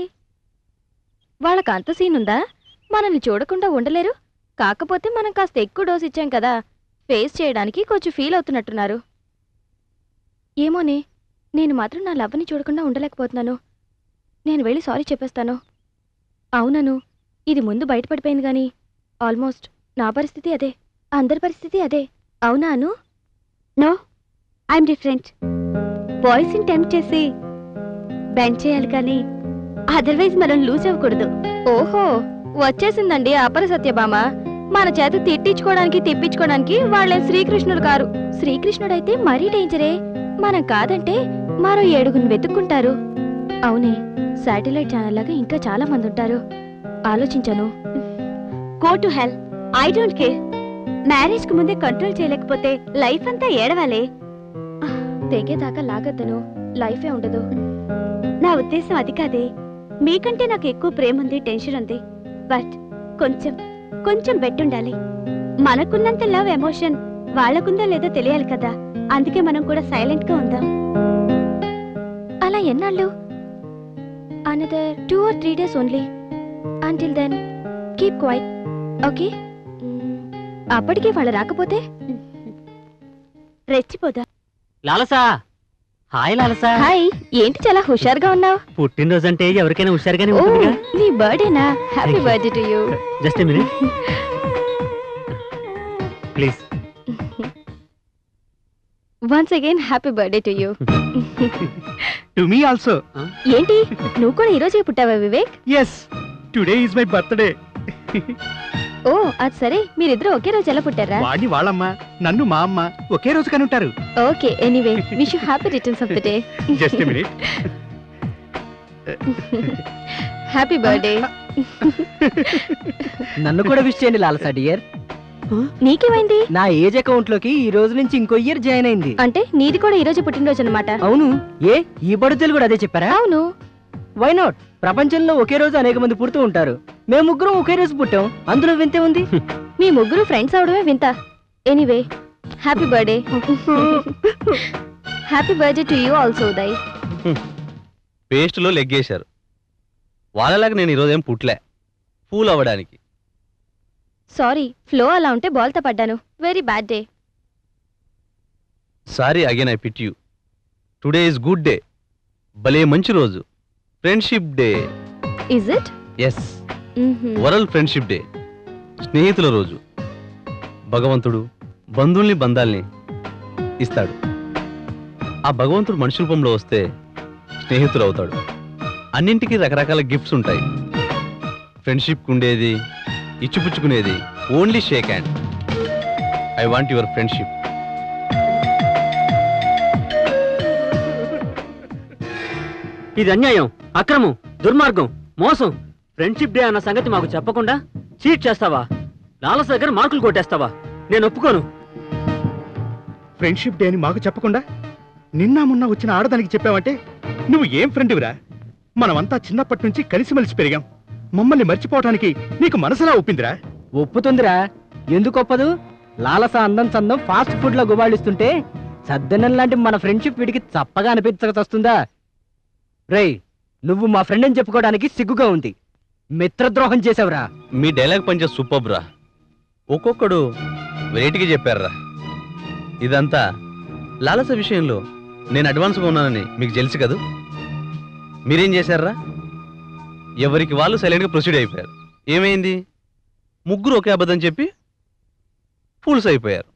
వాళ్ళకి అంత సీన్ ఉందా? మనల్ని చూడకుండా ఉండలేరు. కాకపోతే మనం కాస్త ఎక్కువ డోస్ ఇచ్చాం కదా, ఫేస్ చేయడానికి కొంచెం ఫీల్ అవుతున్నట్టున్నారు. ఏమోనే, నేను మాత్రం నా లవ్ని చూడకుండా ఉండలేకపోతున్నాను. నేను వెళ్ళి సారీ చెప్పేస్తాను. అవునను, ఇది ముందు బయటపడిపోయింది గాని ఆల్మోస్ట్ నా పరిస్థితి అదే, అందరి పరిస్థితి అదే. అవునా Anu? No, I'm different. Boys ని టెంప్ట్ చేసి బెండ్ చేయాలి కానీ అదర్వైజ్ మనం లూజ్ అవ్వకూడదు. ఓహో, వచ్చేసిందండి అపర సత్యభామ. మన చేత తిట్టించుకోవడానికి తిప్పించుకోవడానికి వాళ్ళే శ్రీకృష్ణుడు కారు. శ్రీకృష్ణుడైతే మరీ డేంజరే. మనం కాదంటే మరో 7 వెతుక్కుంటారు. అవునే, శాటిలైట్ ఛానల్ లాగా ఇంకా చాలా మంది ఉంటారు. ఆలోచించాను. Go to hell, I don't care. Marriage కు ముందే కంట్రోల్ చేయలేకపోతే లైఫ్ అంతా ఏడవాలే. తెగేదాకా లాగద్దను, లైఫే ఉండదు. నా ఉద్దేశం అది కాదే. మీకంటే నాకు ఎక్కువ ప్రేమ ఉంది, టెన్షన్ ఉంది. బట్ కొంచెం కొంచెం బెట్టుండాలి. మనకున్నంత లవ్ ఎమోషన్ వాళ్ళకుందో లేదో తెలియాలి కదా, అందుకే మనం కూడా సైలెంట్ గా ఉందాం. అలా ఎన్నాళ్ళు? Another 2 or 3 days only. Until then keep quiet, okay? అప్పటికే వాళ్ళు రాకపోతే రెచ్చిపోదా. లాలసా, హాయ్ లాలసా. హాయ్, ఏంటి చాలా హుషారుగా ఉన్నావు? పుట్టినరోజు అంటే ఎవరికైనా హుషారుగానే ఓ, ఉంటుందిగా. నీ బర్త్డేనా? Happy birthday to you. Just a minute please. Once again happy birthday to you. To me also. ఏంటి, నువ్వు కూడా ఈ రోజే పుట్టావా Vivek? Yes, today is my birthday. ఓ, అది సరే. మీరిద్దరు ఒకే రోజు ఎలా పుట్టారా? వాడిని వాళ్ళమ్మ, నన్ను మా అమ్మ ఒకే రోజు కని ఉంటారు. Okay, anyway wish you happy returns of the day. Just a minute. Happy birthday. నన్ను కూడా విష్ చేయండి లాలసా డియర్. నీకేమైంది? నా ఏజ్ అకౌంట్ లోకి ఈ రోజు నుంచి ఇంకో ఇయర్ జాయిన్ అయింది. అంటే నీది కూడా ఈ రోజు పుట్టినరోజు అన్నమాట? అవును. ఏ ఈ బడుతులు కూడా అదే చెప్పారా? అవును. Why not? ప్రపంచంలో ఒకే రోజు అనేక మంది పుడుతూ ఉంటారు. మేము ముగ్గురం ఒకే రోజు పుట్టాం, అందులో వింతే ఉంది. మీ ముగ్గురు ఫ్రెండ్స్ అవడమే వింత. Anyway happy birthday. Happy birthday to you also Uday. పేస్ట్లో లెగ్గేశారు. వాళ్ళలాగా నేను ఈరోజు ఏం పుట్లే ఫూల్ అవ్వడానికి. సారీ, ఫ్లో అలా ఉంటే బాల్తో పడ్డాను. Very bad day. Sorry again, I pit you. Today is good day. భలే మంచి రోజు, friendship day. Is it? Yes, world friendship day, స్నేహితుల రోజు. భగవంతుడు బంధువుల్ని బంధాల్ని ఇస్తాడు. ఆ భగవంతుడు మనిషి రూపంలో వస్తే స్నేహితుడు అవుతాడు. అన్నింటికీ రకరకాల గిఫ్ట్స్ ఉంటాయి. ఫ్రెండ్షిప్ ఉండేది, ఇచ్చిపుచ్చుకునేది only shake hand. I want your friendship. ఇది అన్యాయం, అక్రమం, దుర్మార్గం, మోసం. ఫ్రెండ్షిప్ డే అన్న సంగతి మాకు చెప్పకుండా చీట్ చేస్తావా? లాలస దగ్గర మార్కులు కొట్టేస్తావా? నేను ఒప్పుకోను. ఫ్రెండ్షిప్ డే అని మాకు చెప్పకుండా నిన్న మొన్న వచ్చిన ఆడదానికి చెప్పావంటే నువ్వు ఏం ఫ్రెండ్విరా? మనమంతా చిన్నప్పటి నుంచి కలిసిమెలిసి పెరిగాం. మమ్మల్ని మర్చిపోవటానికి నీకు మనసులా ఒప్పిందిరా? ఒప్పుతుందిరా, ఎందుకు ఒప్పదు? లాలస అందం చందం ఫాస్ట్ ఫుడ్ లో గుబాళిస్తుంటే సద్దనం లాంటి మన ఫ్రెండ్షిప్ వీడికి చప్పగా అనిపించకొస్తుందా? రేయ్, నువ్వు మా ఫ్రెండ్ అని చెప్పుకోవడానికి సిగ్గుగా ఉంది. మిత్రద్రోహం చేసావురా. మీ డైలాగ్ పంచే సూపర్ రా. ఒక్కొక్కడు వెరైటీగా చెప్పారా. ఇదంతా లాలస విషయంలో నేను అడ్వాన్స్గా ఉన్నానని మీకు తెలుసు కదూ. మీరేం చేశారా? ఎవరికి వాళ్ళు సైలెంట్గా ప్రొసీడ్ అయిపోయారు. ఏమైంది? ముగ్గురు ఒకే అబద్ధం చెప్పి ఫూల్స్ అయిపోయారు.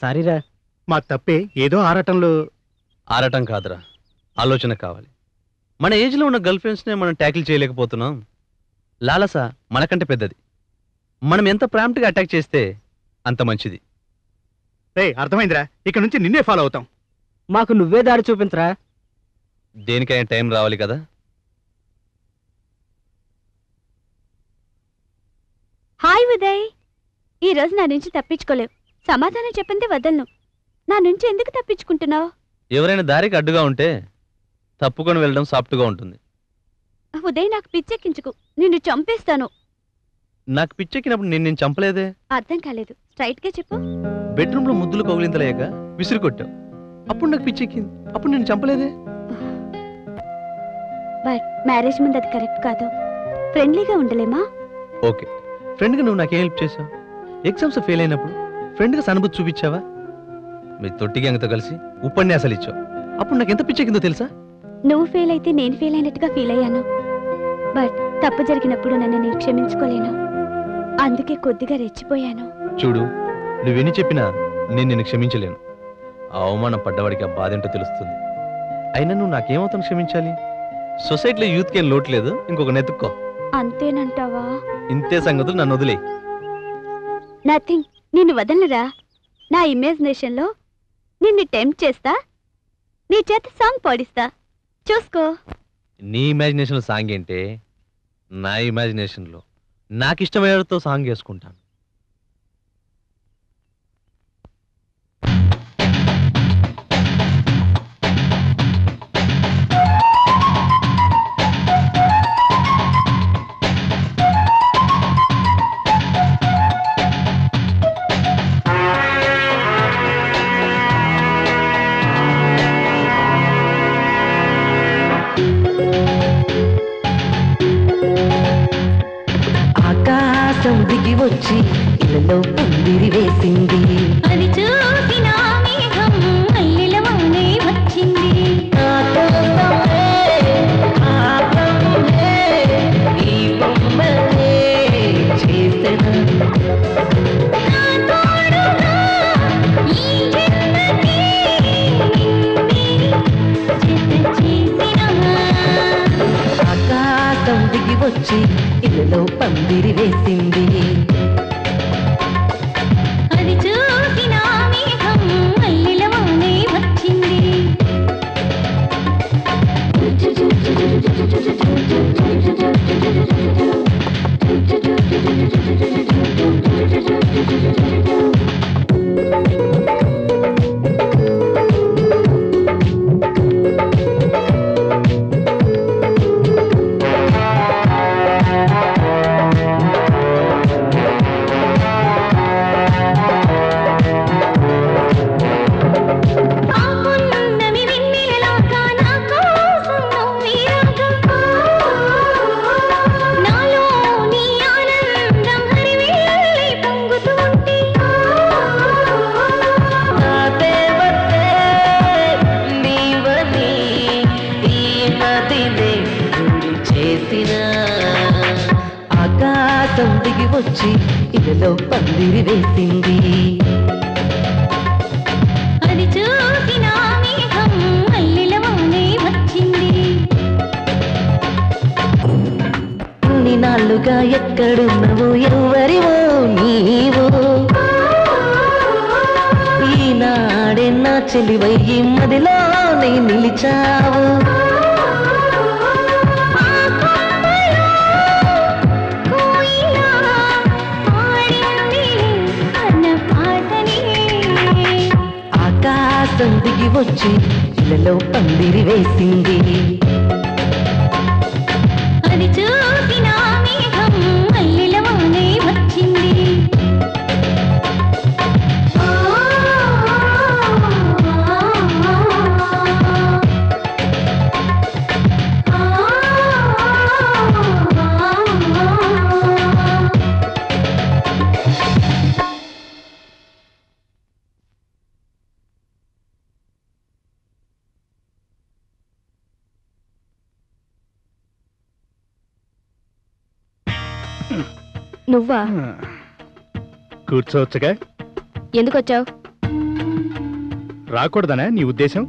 సారీరా, మా తప్పే. ఏదో ఆరాటంలో. ఆరాటం కాదురా, ఆలోచన కావాలి. మన ఏజ్లో ఉన్న గర్ల్ ఫ్రెండ్స్నే మనం ట్యాకిల్ చేయలేకపోతున్నాం. లాలస మనకంటే పెద్దది. మనం ఎంత ప్రాంప్ట్గా అటాక్ చేస్తే అంత మంచిది. అర్థమైందిరా, ఇక నుంచి నిన్నే ఫాలో అవుతాం. మాకు నువ్వే దారి చూపించరా. దేనికైనా టైం రావాలి కదా. హాయ్ ఉదయ్, ఈ రోజు నా నుంచి తప్పించుకోలేవు. సమాధానం చెప్పింది వదలను. నా నుంచి ఎందుకు తప్పించుకుంటున్నావు? ఎవరైనా దారికి అడ్డుగా ఉంటే తప్పుకొని వెళ్ళడం సాఫ్ట్గా ఉంటుంది. ఉదయ్, నాకు పిచ్చెక్కించుకు, నిన్ను చంపేస్తాను. నాకు పిచ్చెక్కినప్పుడు నేను చంపలేదే. అర్థం కాలేదు, స్ట్రైట్ గా చెప్పు. బెడ్రూమ్లో ముద్దులు కౌగిలింతలేక విసిరి కొట్టావు, అప్పుడు నాకు పిచ్చెక్కింది. అప్పుడు నేను చంపలేదే. బట్ మ్యారేజ్ ముందు అది కరెక్ట్ కాదు. ఫ్రెండ్లీగా ఉండలేమా? ఓకే, ఫ్రెండ్గా నువ్వు నాకేం హెల్ప్ చేసావు? ఎగ్జామ్స్ ఫెయిల్ అయినప్పుడు ఫ్రెండ్గా సానుభూతి చూపించావా? మీ తొట్టి గ్యాంగ్తో కలిసి ఉపన్యాసాలు ఇచ్చావు, అప్పుడు నాకు ఎంత పిచ్చెక్కిందో తెలుసా? నువ్వు ఫెయిల్ అయితే నేను ఫెయిల్ అయినట్టుగా ఫీల్ అయ్యాను. బట్ తప్పు జరిగినప్పుడు నన్ను నేను క్షమించుకోలేను. అందుకే కొద్దిగా రెచ్చిపోయాను. చూడు, నువ్వెన్ని చెప్పినా నేను నిన్ను క్షమించలేను. ఆ అవమానం పడ్డవాడికి ఆ బాధ ఏంటో తెలుస్తుంది. అయినా నువ్వు నాకేమవుతాను క్షమించాలి? సొసైటీలో యూత్కి ఏం లోటు లేదు, ఇంకొక నెతుక్కో. అంతేనంటావా? ఇంతే సంగతులు, నన్ను వదిలే. నథింగ్, నిన్ను వదలరా. నా ఇమాజినేషన్ లో నిన్ను టెంప్ట్ చేస్తా, నీ చేత సాంగ్ పాడిస్తా, చూసుకో. నీ ఇమాజినేషన్లో సాంగ్ ఏంటే? నా ఇమాజినేషన్లో నాకు ఇష్టమయ్యేతో సాంగ్ చేసుకుంటాను. దిగి వచ్చి ఇళ్ళలో పందిరి వేసింది. అది చూసిన మేఘం అల్లిలవానే వచ్చింది. ఈ బొమ్మనే చేసెను. ఆకాశం దిగి వచ్చి ఇళ్ళలో పందిరి వేసింది. అది చూసిన మేఘం అల్లిలవానే వచ్చింది. ఆకాశం దిగి వచ్చి ఇళ్ళలో పందిరి వేసింది. అది చూసిన మేఘం అల్లిలవానే వచ్చింది. ఇన్ని నాళ్ళుగా ఎక్కడున్నావు, ఎవరివో నీవు, ఈనాడే నా చెలివయ్యి మదిలోనే నిలిచావు. ఆకాశం దిగి వచ్చి ఇళ్ళలో గుండెల్లో పందిరి వేసింది. అది చూసిన మేఘం మల్లెలవానే వచ్చింది. నువ్వా? కూర్చోవచ్చుగా. ఎందుకొచ్చావు? రాకూడదనా నీ ఉద్దేశం?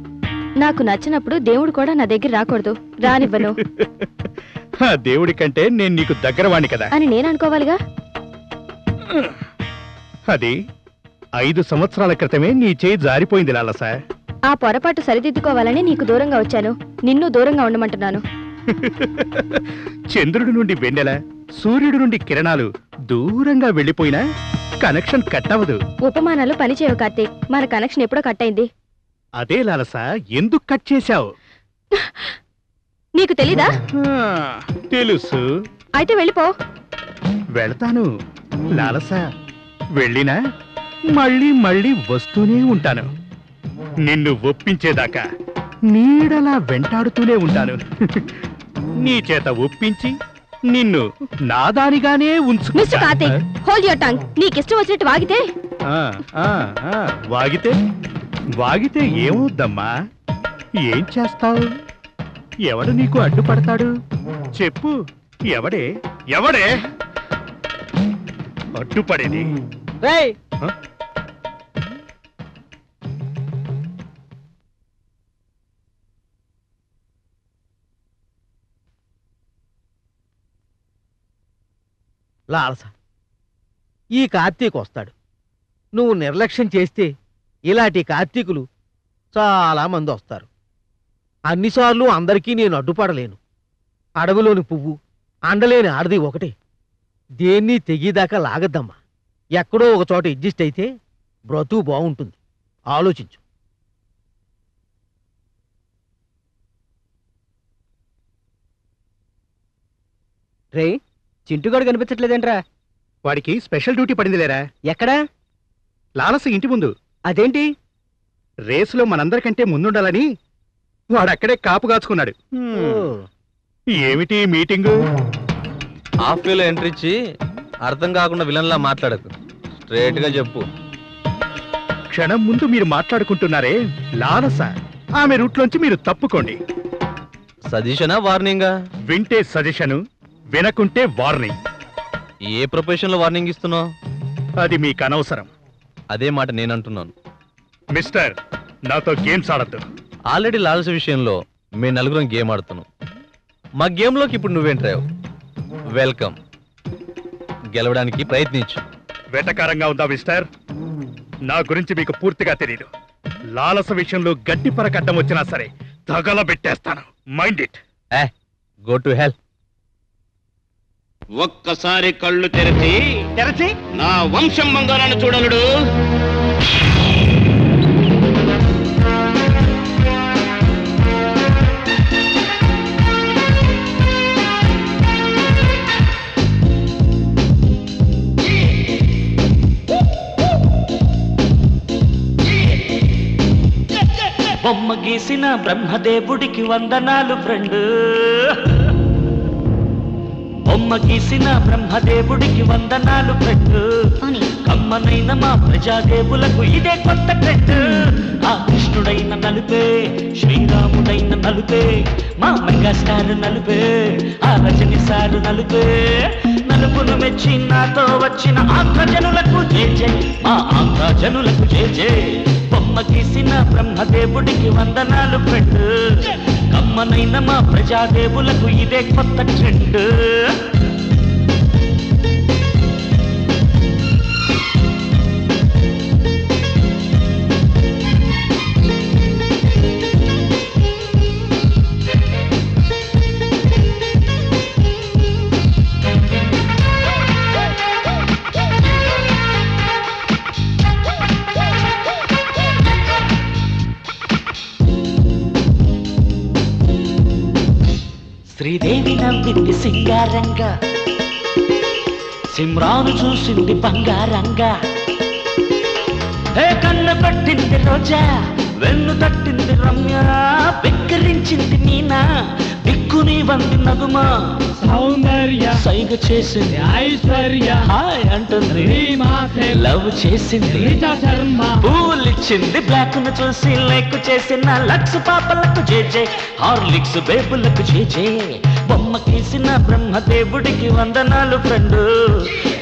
నాకు నచ్చినప్పుడు దేవుడు కూడా నా దగ్గర రాకూడదు, రానివ్వను ఆ దేవుడి కంటే నేను నీకు దగ్గరవాణ్ణి కదా అని నేను అనుకోవాలిగా. అది 5 సంవత్సరాల క్రితమే నీ చేయి జారిపోయింది లాలస. ఆ పొరపాటు సరిదిద్దుకోవాలని నీకు దూరంగా వచ్చాను, నిన్ను దూరంగా ఉండమంటున్నాను. చంద్రుడి నుండి వెన్నెల, సూర్యుడి నుండి కిరణాలు దూరంగా వెళ్ళిపోయినా కనెక్షన్ కట్ అవ్వదు. ఉపమానాలు పనిచేయవు కార్తీక్, మన కనెక్షన్ ఎప్పుడో కట్ అయింది. అదే లాలస, ఎందుకు కట్ చేశావు? నీకు తెలీదా? తెలుసు. అయితే వెళ్ళిపో. వెళ్తాను లాలస, వెళ్ళినా మళ్ళీ మళ్ళీ వస్తూనే ఉంటాను. నిన్ను ఒప్పించేదాకా నీడలా వెంటాడుతూనే ఉంటాను. నీ చేత ఒప్పించి నిన్ను నాదానిగానే mister Karthik, hold your tongue. నీకిష్టం వచ్చినట్టు వాగితే వాగితే ఏమవుద్దమ్మా? ఏం చేస్తావు? ఎవడు నీకు అడ్డుపడతాడు చెప్పు? ఎవడే అడ్డుపడేది? లాలస, ఈ కార్తీక్ వస్తాడు. నువ్వు నిర్లక్ష్యం చేస్తే ఇలాంటి కార్తీకులు చాలా మంది వస్తారు. అన్నిసార్లు అందరికీ నేను అడ్డుపడలేను. అడవిలోని పువ్వు, అండలేని ఆడది ఒకటే. దేన్ని తెగిదాకా లాగద్దమ్మా. ఎక్కడో ఒక చోట అడ్జస్ట్ అయితే బ్రతుకు బాగుంటుంది. ఆలోచించు. రే, చింటుగాడు కనిపించట్లేదేంట్రా? వాడికి స్పెషల్ డ్యూటీ పడింది లేరా? ఎక్కడా? లాలస ఇంటి ముందు. అదేంటి? రేసులో మనందరికంటే ముందుండాలని వాడక్కడే కాపు కాచుకున్నాడు. ఏమిటి మీటింగు? హాఫ్ వేలో ఎంట్రీ ఇచ్చి అర్థం కాకుండా విలన్లా మాట్లాడకు, స్ట్రేట్ గా చెప్పు. క్షణం ముందు మీరు మాట్లాడుకుంటున్నారే లాలస, ఆమె రూట్లోంచి మీరు తప్పుకోండి. సజెషనా వార్నింగా? వింటే సజెషను, వినకుంటే వార్నింగ్. ఏ ప్రొఫెషన్ లో వార్నింగ్ ఇస్తున్నావు? అది మీకు అనవసరం. అదే మాట నేనంటున్నాను. మిస్టర్, నాతో గేమ్స్ ఆడద్దు. ఆల్రెడీ లాలస విషయంలో మేము నలుగురం గేమ్ ఆడుతున్నాం. మా గేమ్లోకి ఇప్పుడు నువ్వేంట్రావు. వెల్కమ్. గెలవడానికి ప్రయత్నించు. వెటకారంగా ఉందా మిస్టర్? నా గురించి మీకు పూర్తిగా తెలియదు. లాలస విషయంలో గట్టి పరకడ్డం వచ్చినా సరే తగలబెట్టేస్తాను. Mind it. Go to hell. ఒక్కసారి కళ్ళు తెరచి నా వంశం బంగారాన్ని చూడలుడు. బొమ్మ గీసిన బ్రహ్మదేవుడికి వందనాలు ఫ్రెండ్. బొమ్మ గీసిన బ్రహ్మదేవుడికి వందనాలు ఫ్రెండ్. కమ్మనైన మా ప్రజాదేవులకు ఇదే కొత్త ట్రెండ్. ఆ కృష్ణుడైన నలుపే, శ్రీరాముడైన నలుపే, మా మెగాస్టార్ నలుపే, ఆ రజని సారు నలుపే. నలుపును మెచ్చి నాతో వచ్చిన ఆంధ్ర జనులకు జై జై, మా ఆంధ్ర జనులకు జై జై. బొమ్మ గీసిన బ్రహ్మదేవుడికి వందనాలు ఫ్రెండ్. కమ్మనైన మా ప్రజాదేవులకు ఇదే కొత్త ట్రెండ్. శ్రీదేవి నవ్వింది సింగారంగా, సిమ్రాను చూసింది బంగారంగా. ఏ కన్న పట్టింది రోజా, వెన్ను తట్టింది రమ్య, వెక్కరించింది మీనా, దిక్కుని వంది నగుమా. సౌందర్య సైగ చేసింది ఐశ్వర్య, హాయ్ అంటుంది లవ్ చేసింది శర్మ, పూలిచ్చింది బ్లాక్ ను చూసి లైక్ చేసిన లక్స్ పాపలకు జేజే, హార్లిక్స్ బేబులకు జేజే. బొమ్మ గీసిన బ్రహ్మదేవుడికి వందనాలు ఫ్రెండు,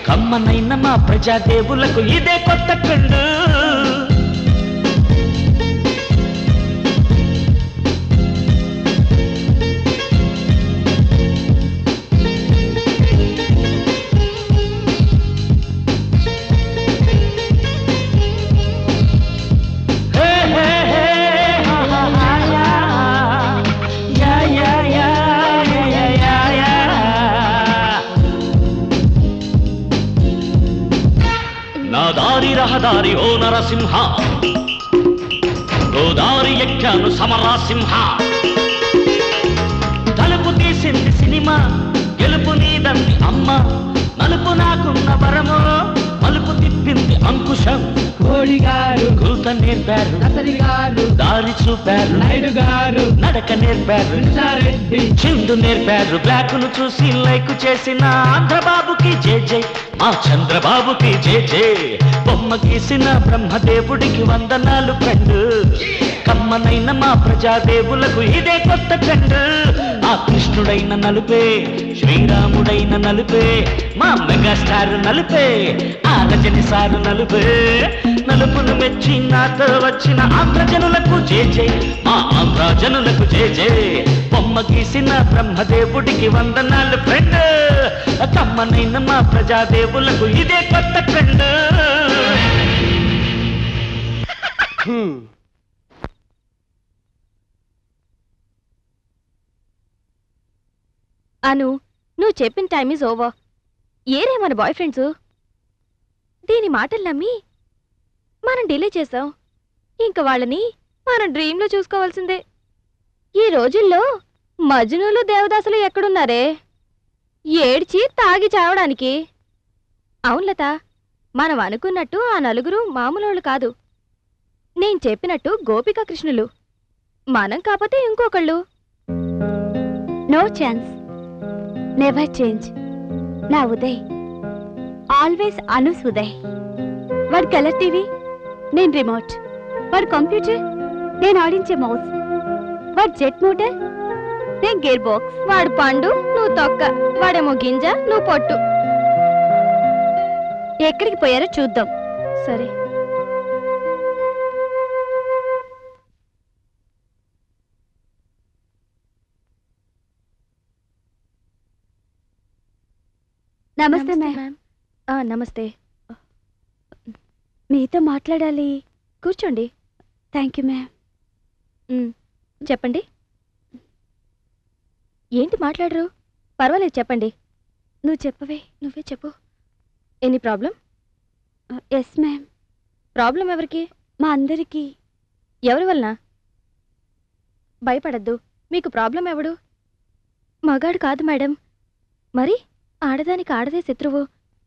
కమ్మనైన మా ప్రజాదేవులకు ఇదే కొత్త ట్రెండు. రహదారి ఓ నరసింహ, గోదారి ఎక్కాను సమరాసింహ. తలుపు తీసింది సినిమా, గెలుపు నీదంది అమ్మ, నలుపు నాకున్న వరము, మలుపు తిప్పింది అంకుశం. కోడి గారు కూత నేర్పారు, అతని గారు దారి చూపారు, నాయుడు గారు నడక నేర్పారు, రెడ్డి చిందు నేర్పారు. బ్లాక్ ను చూసి లైక్ చేసిన ఆంధ్రబాబుకి జేజే, మా చంద్రబాబుకి జేజే. బొమ్మ గీసిన బ్రహ్మదేవుడికి వందనాలు ఫ్రెండు, కమ్మనైన మా ప్రజాదేవులకు ఇదే కొత్త ట్రెండ్. ఆ కృష్ణుడైన నలుపే, శ్రీరాముడైన నలుపే, మా మెగాస్టార్ నలుపే, ఆ రజని సారు నలుపే. నలుపును మెచ్చి నాతో వచ్చిన ఆంధ్రజనులకు జేజే, మా ఆంధ్రజనులకు జేజే. బొమ్మ గీసిన బ్రహ్మదేవుడికి వందనాలు ఫ్రెండ్, కమ్మనైన మా ప్రజాదేవులకు ఇదే కొత్త ట్రెండ్. అను, నువ్వు చెప్పిన టైం ఈజ్ ఓవర్. ఏరే మన బాయ్ ఫ్రెండ్స్? దీని మాటలు నమ్మి మనం డిలే చేసాం. ఇంక వాళ్ళని మనం డ్రీమ్లో చూసుకోవాల్సిందే. ఈ రోజుల్లో మజ్నులు దేవదాసులు ఎక్కడున్నారే, ఏడ్చి తాగి చావడానికి. అవును లత, మనం అనుకున్నట్టు ఆ నలుగురు మామూలోళ్ళు కాదు. నేను చెప్పినట్టు గోపికా కృష్ణులు. మనం కాకపోతే ఇంకొకళ్ళు. No chance, never change. నా ఉదయ్ ఆల్వేస్ అనూస్ ఉదయ్. వాడు కలర్ టీవీ, నేను రిమోట్. వాడు కంప్యూటర్, నేను ఆడించే మౌస్. వాడు జెట్ మోటార్, నేను గేర్ బాక్స్. వాడు పండు, నువ్వు తొక్క. వాడేమో గింజ, నువ్వు పొట్టు. ఎక్కడికి పోయారో చూద్దాం. సరే. నమస్తే మ్యామ్. నమస్తే. మీతో మాట్లాడాలి. కూర్చోండి. Thank you ma'am. చెప్పండి. ఏంటి మాట్లాడరు? పర్వాలేదు, చెప్పండి. నువ్వు చెప్పవే. నువ్వే చెప్పు. Any problem? Yes ma'am. Problem ఎవరికి? మా అందరికీ. ఎవరి వలన? భయపడద్దు. మీకు ప్రాబ్లం ఎవడు? మగాడు కాదు మేడం. మరి ఆడదానికి ఆడదే శత్రువు.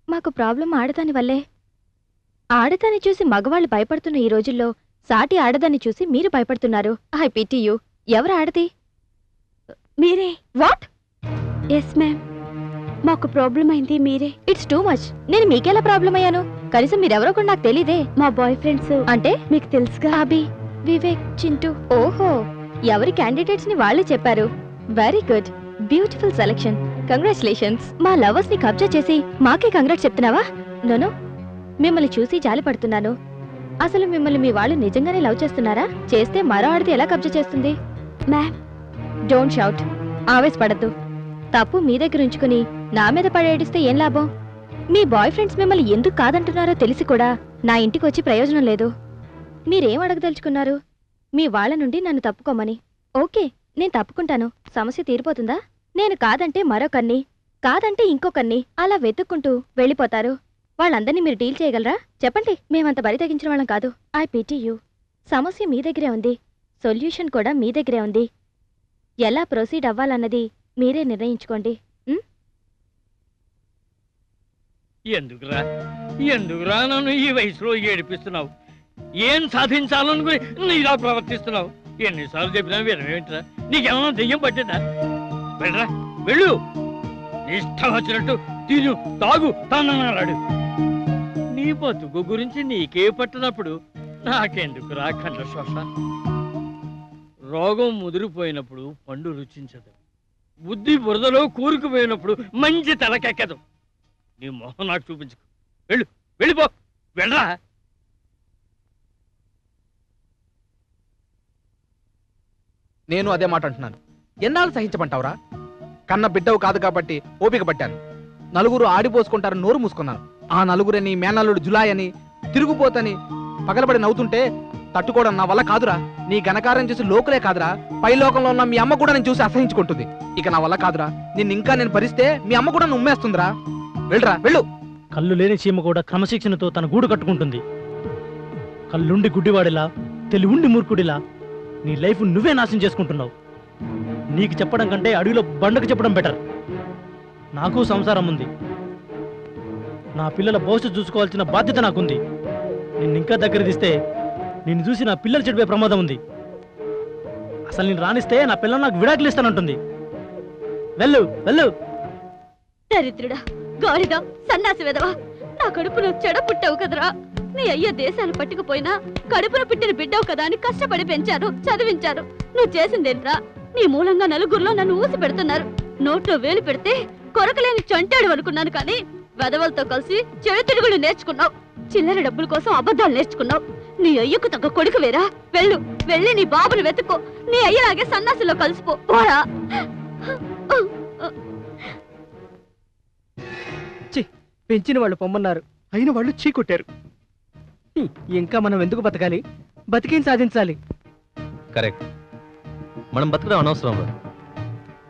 మాకు ప్రాబ్లం ఆడదాని వల్లే. ఆడదాన్ని చూసి మగవాళ్ళు భయపడుతున్న ఈ రోజుల్లో సాటి ఆడదాన్ని చూసి మీరు భయపడుతున్నారు. I pity you. ఎవరు ఆడది? మీరే. వాట్? ఎస్ మ్యామ్, మాకు ప్రాబ్లం అయింది మీరే. It's too much. నేను మీకెలా ప్రాబ్లం అయ్యాను? కనీసం మీరెవరో కూడా నాకు తెలీదే. మా బాయ్ ఫ్రెండ్స్. అంటే మీకు తెలుసుగా, అభి, వివేక్, చింటూ. ఓహో, ఎవరి క్యాండిడేట్స్ ని వాళ్ళే చెప్పారు. Very good, beautiful selection. Congratulations. మా లవర్స్ ని కబ్జా చేసి మాకే కంగ్రాట్స్ చెప్తున్నావా? నోనో, మిమ్మల్ని చూసి జాలి పడుతున్నాను. అసలు మిమ్మల్ని మీ వాళ్ళు నిజంగానే లవ్ చేస్తున్నారా? చేస్తే మరో ఆడితే ఎలా కబ్జా చేస్తుంది? Ma'am, don't shout. ఆవేశపడద్దు. తప్పు మీ దగ్గర ఉంచుకుని నా మీద పడేడిస్తే ఏం లాభం? మీ బాయ్ ఫ్రెండ్స్ మిమ్మల్ని ఎందుకు కాదంటున్నారో తెలిసి కూడా నా ఇంటికి వచ్చి ప్రయోజనం లేదు. మీరేం అడగదలుచుకున్నారు? మీ వాళ్ళ నుండి నన్ను తప్పుకోమని. ఓకే, నేను తప్పుకుంటాను. సమస్య తీరిపోతుందా? నేను కాదంటే మరొకన్ని, కాదంటే ఇంకొకన్ని, అలా వెతుక్కుంటూ వెళ్ళిపోతారు. వాళ్ళందరినీ మీరు డీల్ చేయగలరా? చెప్పండి. మేమంత బరి తగ్గించిన వాళ్ళం కాదు. I pity you. సమస్య మీ దగ్గరే ఉంది, సొల్యూషన్ కూడా మీ దగ్గరే ఉంది. ఎలా ప్రొసీడ్ అవ్వాలన్నది మీరే నిర్ణయించుకోండి. ఎందుకురా నన్ను ఈ వయసులో ఏడిపిస్తున్నావు? ఏం సాధించాలనుకుని నువ్వు ఇలా ప్రవర్తిస్తున్నావు? ఎన్నిసార్లు చెప్పినా వినవేంట్రా? నీకేమన్నా దెయ్యం పట్టిందా? వెళ్ళరా, వెళ్ళు. ఇష్టం వచ్చినట్టు తిను, తాగు, తనన్నాడు. నీ బతుకు గురించి నీకే పట్టినప్పుడు నాకెందుకురా కంఠశోష? రోగం ముదిరిపోయినప్పుడు పండు రుచించదు, బుద్ధి బురదలో కూరుకుపోయినప్పుడు మంచి తలకెక్కదు. నీ మొహం నాకు చూపించుకు. వెళ్ళు, వెళ్ళిపో, వెళ్ళరా. నేను అదే మాట అంటున్నాను. ఎన్నాళ్ళు సహించమంటావురా? కన్న బిడ్డవు కాదు కాబట్టి ఓపిక పట్టాను. నలుగురు ఆడిపోసుకుంటారు, నోరు మూసుకున్నాను. ఆ నలుగురని, మేనల్లుడు జులాయ్ అని, తిరుగుపోతని పగలబడి నవ్వుతుంటే తట్టుకోవడం నా వల్ల కాదురా. నీ ఘనకారం చేసి లోకులే కాదురా, పై లోకంలో ఉన్న మీ అమ్మ కూడా నేను చూసి అసహించుకుంటుంది. ఇక నా వల్ల కాదురా. నేను భరిస్తే మీ అమ్మ కూడా ఉమ్మేస్తుందిరా. వెళ్ళరా, వెళ్ళు. కళ్ళు లేని చీమ కూడా క్రమశిక్షణతో తన గూడు కట్టుకుంటుంది. కళ్ళుండి గుడ్డివాడిలా, తెలివుండి మూర్ఖుడిలా నీ లైఫ్ నువ్వే నాశనం చేసుకుంటున్నావు. నీకు చెప్పడం కంటే అడవిలో బండకు చెప్పడం బెటర్. నాకు సంసారం ఉంది, నా పిల్లల భవిష్యత్తు చూసుకోవాల్సిన బాధ్యత నాకుంది. నిన్ను ఇంకా దగ్గర తీస్తే నిన్ను చూసి నా పిల్లలు చెడిపోయే ప్రమాదం ఉంది. అసలు నేను రానిస్తే నా పిల్లలు నాకు విడాకులు ఇస్తానంటుంది. వెళ్ళు, వెళ్ళు. దరిద్రుడా, గాడిద, సన్నాసి వెదవా, నా కడుపును చెడ పుట్టావు కదరా. నీ అయ్య దేశాలు పట్టుకుపోయినా కడుపున పుట్టిన బిడ్డవు కదా అని కష్టపడి పెంచారు, చదివించారు. నువ్వు చేసిందేంట్రా? నీ మూలంగా నలుగురిలో నన్ను ఊసి పెడుతున్నారు. నోట్లో వేలు పెడితే కొరకలేని చంటాడు అనుకున్నాను, కానీ వెదవలతో కలిసి చెడు తిరుగులు నేర్చుకున్నావు. చిల్లర డబ్బుల కోసం అబద్ధాలు నేర్చుకున్నావు. నీ అయ్యకు తగ్గ కొడుకు వేరా. వెళ్ళు, వెళ్ళి నీ బాబుని వెతుక్కో. నీ అయ్యలాగే సన్నాసిలో కలిసిపో. పోరా. పెంచిన వాళ్ళు పొమ్మన్నారు, అయిన వాళ్ళు చీకొట్టారు. ఇంకా మనం ఎందుకు బతకాలి? బతికేం సాధించాలి? కరెక్ట్. మనం బతకడం అనవసరం రా,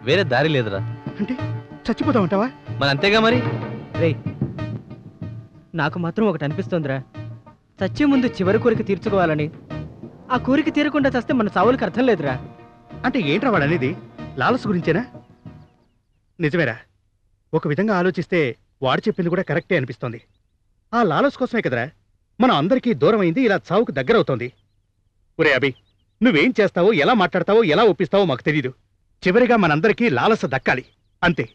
వేరే దారి లేదురా. అంటే చచ్చిపోతామంటావా? మరి అంతేగా మరి. రేయ్, నాకు మాత్రం ఒకటి అనిపిస్తోందిరా. చచ్చే ముందు చివరి కోరిక తీర్చుకోవాలని. ఆ కోరిక తీరకుండా చస్తే మన చావులకు అర్థం లేదురా. అంటే ఏంట్రా వాడు అనేది? లాలస్ గురించేనా? నిజమేరా, ఒక విధంగా ఆలోచిస్తే వాడు చెప్పింది కూడా కరెక్టే అనిపిస్తోంది. ఆ లాలస్ కోసమే కదరా మనం అందరికీ దూరం అయింది, ఇలా చావుకు దగ్గరవుతోంది. ఒరే అభి, నువ్వేం చేస్తావో, ఎలా మాట్లాడతావో, ఎలా ఒప్పిస్తావో మాకు తెలీదు. చివరిగా మనందరికీ లాలస దక్కాలి, అంతే.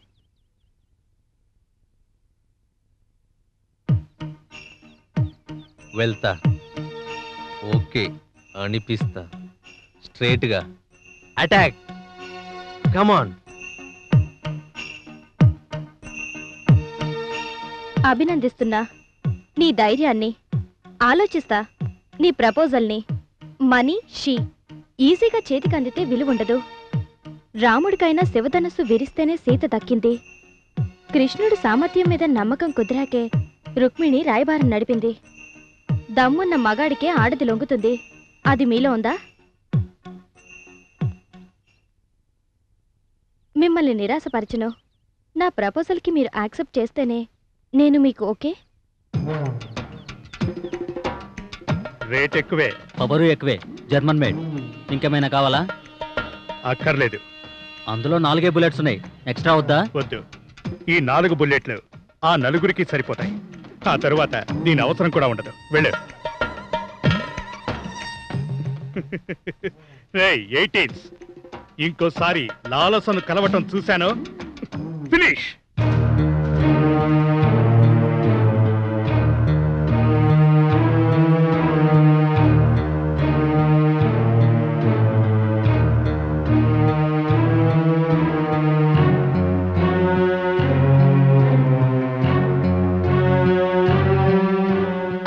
వెళ్తా, ఓకే అనిపిస్తా. స్ట్రేట్గా అటాక్, కమాన్. అభినందిస్తున్నా నీ ధైర్యాన్ని. ఆలోచిస్తా నీ ప్రపోజల్ని. మనీ షీ ఈజీగా చేతికి అందితే విలువుండదు. రాముడికైనా శివధనస్సు విరిస్తేనే సీత దక్కింది. కృష్ణుడు సామర్థ్యం మీద నమ్మకం కుదిరాకే రుక్మిణి రాయబారం నడిపింది. దమ్మున్న మగాడికే ఆడది లొంగుతుంది. అది మీలో ఉందా? మిమ్మల్ని నిరాశపరచును. నా ప్రపోజల్కి మీరు యాక్సెప్ట్ చేస్తేనే నేను మీకు ఓకే. రేట్ ఎక్కువే, పవరు ఎక్కువే, జర్మన్ మేడ్. ఇంకేమైనా కావాలా? అక్కర్లేదు. అందులో 4 బుల్లెట్స్ ఉన్నాయి, ఎక్స్ట్రా వద్దా? వద్దు. ఈ 4 బుల్లెట్లు ఆ నలుగురికి సరిపోతాయి. ఆ తరువాత దీని అవసరం కూడా ఉండదు. వెళ్ళు. రేయ్ 18s, ఇంకోసారి లాలసను కలవటం చూశాను, ఫినిష్.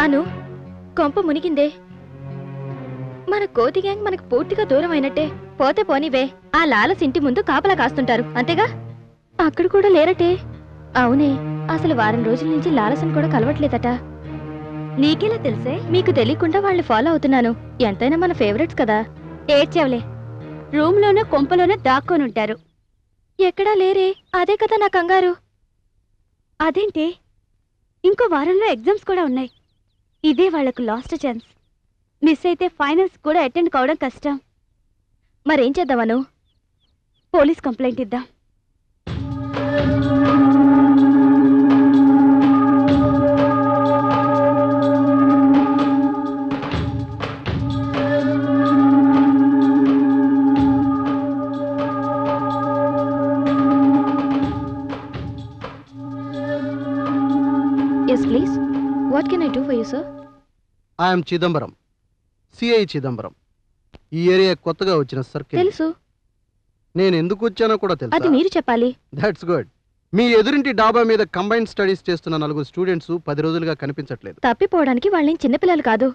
అను, కొంప మునిగిందే. మన కోతి గ్యాంగ్ మనకు పూర్తిగా దూరం అయినట్టే. పోతే పోనివే, ఆ లాలస్ ఇంటి ముందు కాపలా కాస్తుంటారు, అంతేగా? అక్కడ కూడా లేరటే. అవునే, అసలు వారం రోజుల నుంచి లాలసన్ కూడా కలవట్లేదట. నీకెలా తెలిసే? మీకు తెలియకుండా వాళ్ళని ఫాలో అవుతున్నాను. ఎంతైనా మన ఫేవరెట్స్ కదా. ఏడ్చావులే, రూమ్లోనో కొంపలోనో దాక్కొనుంటారు. ఎక్కడా లేరే, అదే కదా నా కంగారు. అదేంటి, ఇంకో వారంలో ఎగ్జామ్స్ కూడా ఉన్నాయి. ఇదే వాళ్లకు లాస్ట్ ఛాన్స్. మిస్ అయితే ఫైనల్స్ కూడా అటెండ్ కావడం కష్టం. మరేం చేద్దామను? పోలీస్ కంప్లైంట్ ఇద్దాం. Yes, please. What can I do for you, sir? I'm Chidambaram, CI Chidambaram. ఈ ఏరియా కొత్తగా వచ్చిన సర్కిల్. తెలుసు. నేను ఎందుకు వచ్చానో కూడా అది తెలుసు. మీరు చెప్పాలి. That's good. మీ ఎదురింటి డాబా మీద కంబైన్డ్ స్టడీస్ చేస్తున్న 4 స్టూడెంట్స్ 10 రోజులుగా కనిపించట్లేదు. తప్పిపోవడానికి వాళ్ళేం చిన్నపిల్లలు కాదు.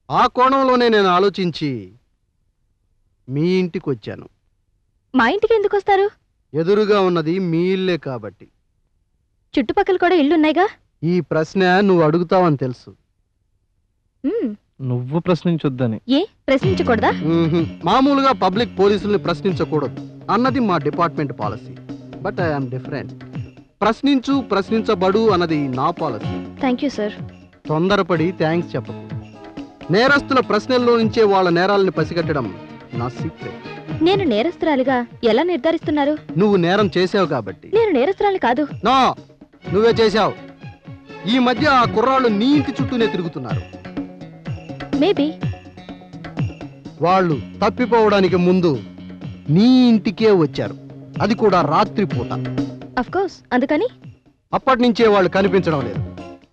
ఆ కోణంలోనే నేను ఆలోచించి మీ ఇంటికి వచ్చాను. మా ఇంటికి ఎందుకు వస్తారు? ఎదురుగా ఉన్నది మీ ఇల్లే కాబట్టి. చుట్టుపక్కల కూడా ఇళ్ళున్నాయిగా. ఈ ప్రశ్న నువ్వు అడుగుతావని తెలుసు. నువ్వు ప్రశ్నించొద్దని. ఏ ప్రశ్నించకూడదా? మామూలుగా పబ్లిక్ పోలీసుల్ని ప్రశ్నించకూడదు అన్నది మా department policy. But I'm different. ప్రశ్నించు, ప్రశ్నించబడు అన్నది నా పాలసీ. Thank you sir. తొందరపడి థ్యాంక్స్ చెప్పకు. నేరస్తుల ప్రశ్నల్లో నుంచే వాళ్ళ నేరాలను పసిగట్టడం నా సీక్రెట్. నేను నేరస్తురాలిగా ఎలా నిర్ధారిస్తున్నారు? నువ్వు నేరం చేసావు కాబట్టి. నేను నేరస్తురాలి కాదు. నో, నువ్వే చేశావు. ఈ మధ్య ఆ కుర్రాళ్ళు నీ ఇంటి చుట్టూనే తిరుగుతున్నారు. మేబీ. వాళ్ళు తప్పిపోవడానికి ముందు నీ ఇంటికే వచ్చారు, అది కూడా రాత్రిపూట. Of course. అందుకని? అప్పటి నుంచే వాళ్ళు కనిపించడం లేదు.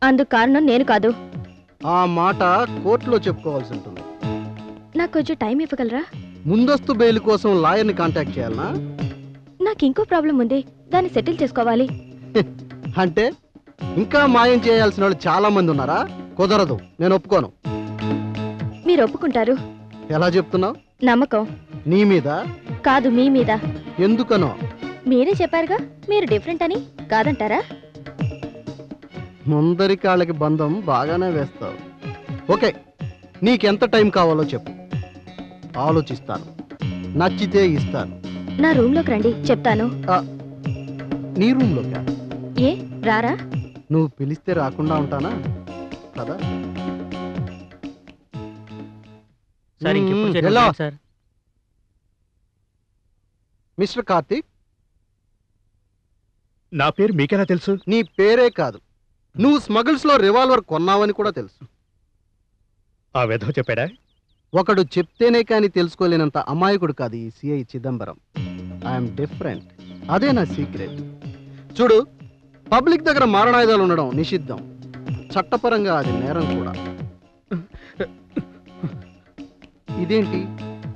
అందుకు కారణం నేను కాదు. ఆ మాట కోర్టులో చెప్పుకోవాల్సి ఉంటుంది. నాకు కొంచెం టైం ఇవ్వగలరా? ముందస్తు బెయిల్ కోసం లాయర్ని కాంటాక్ట్ చేయాలనా? నాకు ఇంకో ప్రాబ్లం ఉంది, దాన్ని సెటిల్ చేసుకోవాలి. అంటే ఇంకా మాయం చేయాల్సిన వాళ్ళు చాలా మంది ఉన్నారా? కుదరదు, నేను ఒప్పుకోను. మీరు ఒప్పుకుంటారు. ఎలా చెప్తున్నావు? నమ్మకం. నీ మీద కాదు, మీ మీద. ఎందుకనో? మీరే చెప్పారుగా మీరు డిఫరెంట్ అని. కాదంటారా? ముందరి కాళ్ళకి బంధం బాగానే వేస్తావు. ఓకే, నీకెంత టైం కావాలో చెప్పు, ఆలోచిస్తాను. నచ్చితే ఇస్తాను. నా రూమ్ లోకి రండి, చెప్తాను. నీ రూమ్ లోకా? ఏ రారా? నువ్వు పిలిస్తే రాకుండా ఉంటానా? కదా. సార్ ఇంకెప్పుడు చేయడం ఎలా? సార్? మిస్టర్ కార్తీక్, నా పేరు మీకెలా తెలుసు? నీ పేరే కాదు, నువ్వు స్మగిల్స్ లో రివాల్వర్ కొన్నావని కూడా తెలుసు. ఆ వెధవ చెప్పాడా? ఒకడు చెప్తేనే కానీ తెలుసుకోలేనంత అమాయకుడు కాదు ఈ సిఐ చిదంబరం. ఐఎమ్ డిఫరెంట్, అదే నా సీక్రెట్. చూడు, పబ్లిక్ దగ్గర మారణాయుధాలు ఉండడం నిషిద్ధం, చట్టపరంగా అది నేరం కూడా. ఇదేంటి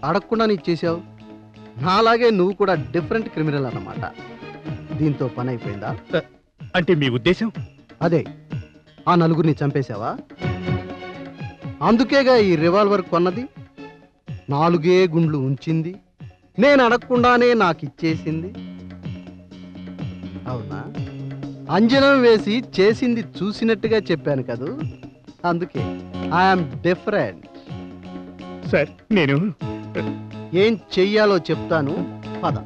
అడగకుండా నీ చేసావు? నాలాగే నువ్వు కూడా డిఫరెంట్ క్రిమినల్ అన్నమాట. దీంతో పని అయిపోయిందా? అంటే మీ ఉద్దేశం? అదే, ఆ 4 చంపేశావా? అందుకేగా ఈ రివాల్వర్ కొన్నది, 4 గుండ్లు ఉంచింది, నేను అడగకుండానే నాకు ఇచ్చేసింది. అవునా? అంజనం వేసి చేసింది చూసినట్టుగా చెప్పాను కదూ, అందుకే ఐఎమ్ డిఫరెంట్. సార్, నేను ఏం చెయ్యాలో చెప్తాను, పద.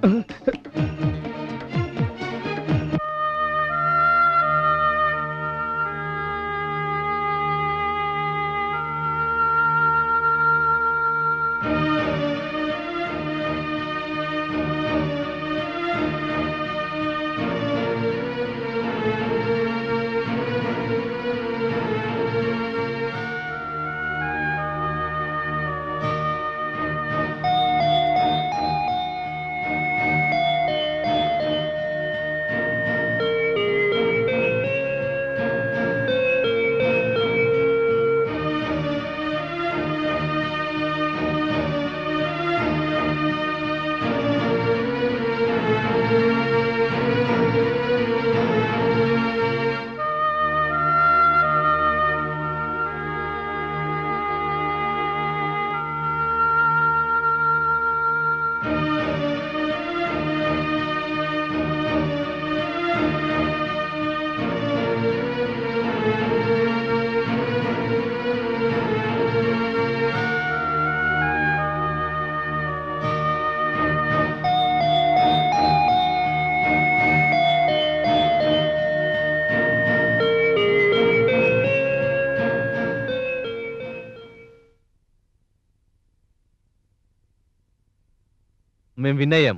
మేము విన్ అయ్యాం.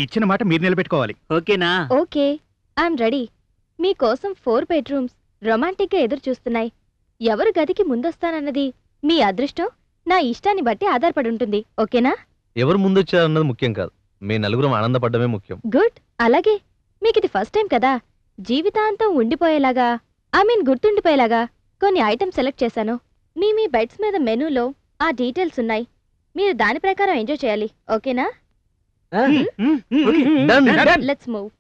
ఇచ్చిన మాట మీరు నిలబెట్టుకోవాలి. ఓకేనా? Okay, I'm ready. మీకోసం 4 బెడ్రూమ్స్ రొమాంటిక్ గా ఎదురు చూస్తున్నాయి. ఎవరు గదికి ముందొస్తానన్నది మీ అదృష్టం, నా ఇష్టాన్ని బట్టి ఆధారపడి ఉంటుంది. ఓకేనా? ఎవరు ముందొచ్చారన్నది ముఖ్యం కాదు, మీ నలుగురం ఆనందపడమే ముఖ్యం. గుడ్. అలాగే మీకు ఇది ఫస్ట్ టైం కదా, జీవితాంతం ఉండిపోయేలాగా గుర్తుండిపోయేలాగా కొన్ని ఐటమ్స్ సెలెక్ట్ చేశాను. మీ బెడ్స్ మీద మెనూలో ఆ డీటెయిల్స్ ఉన్నాయి. మీరు దాని ప్రకారం ఎంజాయ్ చేయాలి. ఓకేనా? Let's move.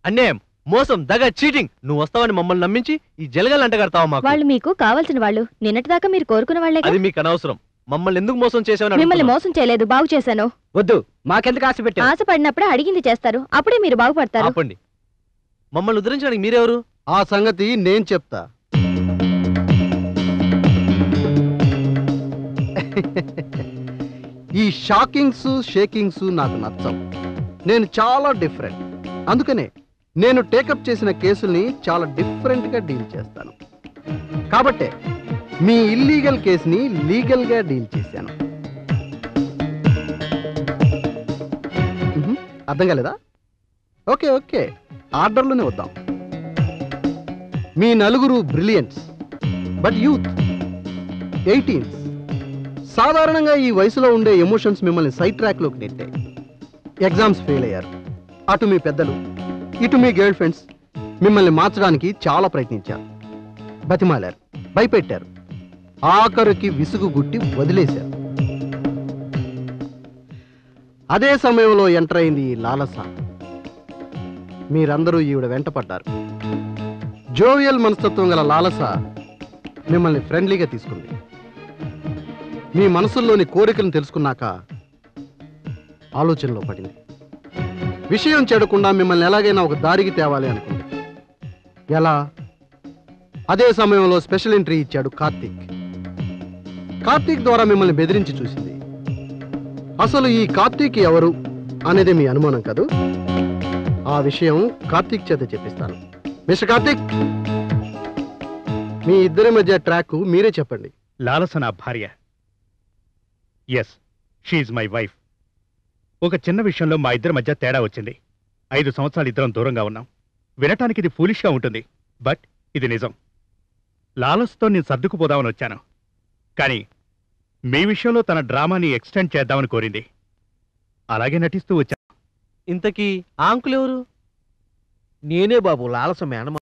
అన్యాయం, మోసం, దగ, చీటింగ్. నువ్వు వస్తావని మమ్మల్ని నమ్మించి ఈ జలగలు అంటగడతావా మాకు? వాళ్ళు మీకు కావాల్సిన వాళ్ళు. నిన్నటిదాకా మీరు కోరుకున్న వాళ్ళే. అది మీకు అనవసరం. మమ్మల్ని ఎందుకు మోసం చేసావని మిమ్మల్ని మోసం చేయలేదు, బాగు చేశాను. వద్దు, మాకెందుకు ఆశ పెట్టావు? ఆశపడినప్పుడే అడిగింది చేస్తారు, అప్పుడే మీరు బాగుపడతారు. ఆపండి. మమ్మల్ని ఉద్ధరించడానికి మీరెవరు? ఆ సంగతి నేను చెప్తా. ఈ షాకింగ్స్ షేకింగ్స్ నాకు నచ్చవు. నేను చాలా డిఫరెంట్. అందుకనే నేను టేకప్ చేసిన కేసుల్ని చాలా డిఫరెంట్ గా డీల్ చేస్తాను. కాబట్టే మీ ఇల్లీగల్ కేసుని లీగల్ గా డీల్ చేశాను. అర్థం కాలేదా? ఓకే ఓకే, ఆర్డర్లోనే వద్దాం. మీ నలుగురు బ్రిలియంట్స్, బట్ యూత్, 18s. సాధారణంగా ఈ వయసులో ఉండే ఎమోషన్స్ మిమ్మల్ని సైడ్ ట్రాక్ లోకి నెట్టాయి. ఎగ్జామ్స్ ఫెయిల్ అయ్యారు. అటు మీ పెద్దలు, ఇటు మీ గర్ల్ ఫ్రెండ్స్ మిమ్మల్ని మార్చడానికి చాలా ప్రయత్నించారు. బతిమాలారు, భయపెట్టారు, ఆఖరికి విసుగు గుట్టి వదిలేశారు. అదే సమయంలో ఎంటర్ అయింది ఈ లాలస. మీరందరూ ఈవిడ వెంట పడ్డారు. జోవియల్ మనస్తత్వం గల లాలస మిమ్మల్ని ఫ్రెండ్లీగా తీసుకుంది. మీ మనసుల్లోని కోరికలను తెలుసుకున్నాక ఆలోచనలో పడింది. విషయం చెడకుండా మిమ్మల్ని ఎలాగైనా ఒక దారికి తేవాలి అనుకుంది. ఎలా? అదే సమయంలో స్పెషల్ ఎంట్రీ ఇచ్చాడు కార్తీక్. కార్తీక్ ద్వారా మిమ్మల్ని బెదిరించి చూసింది. అసలు ఈ కార్తీక్ ఎవరు అనేది మీ అనుమానం కాదు. ఆ విషయం కార్తీక్ చేత చెప్పిస్తాను. మిస్టర్ కార్తీక్, మీ ఇద్దరి మధ్య ట్రాక్ మీరే చెప్పండి. లాలస నా భార్య. Yes, she's my wife. ఒక చిన్న విషయంలో మా ఇద్దరి మధ్య తేడా వచ్చింది. 5 సంవత్సరాలు ఇద్దరం దూరంగా ఉన్నాం. వినటానికి ఇది ఫూలిష్గా ఉంటుంది, బట్ ఇది నిజం. లాలస్తో నేను సర్దుకుపోదామని వచ్చాను, కానీ మీ విషయంలో తన డ్రామాని ఎక్స్టెండ్ చేద్దామని కోరింది. అలాగే నటిస్తూ వచ్చాను. ఇంతకీ ఆంకులు ఎవరు? నేనే బాబు, లాలస మేనమా.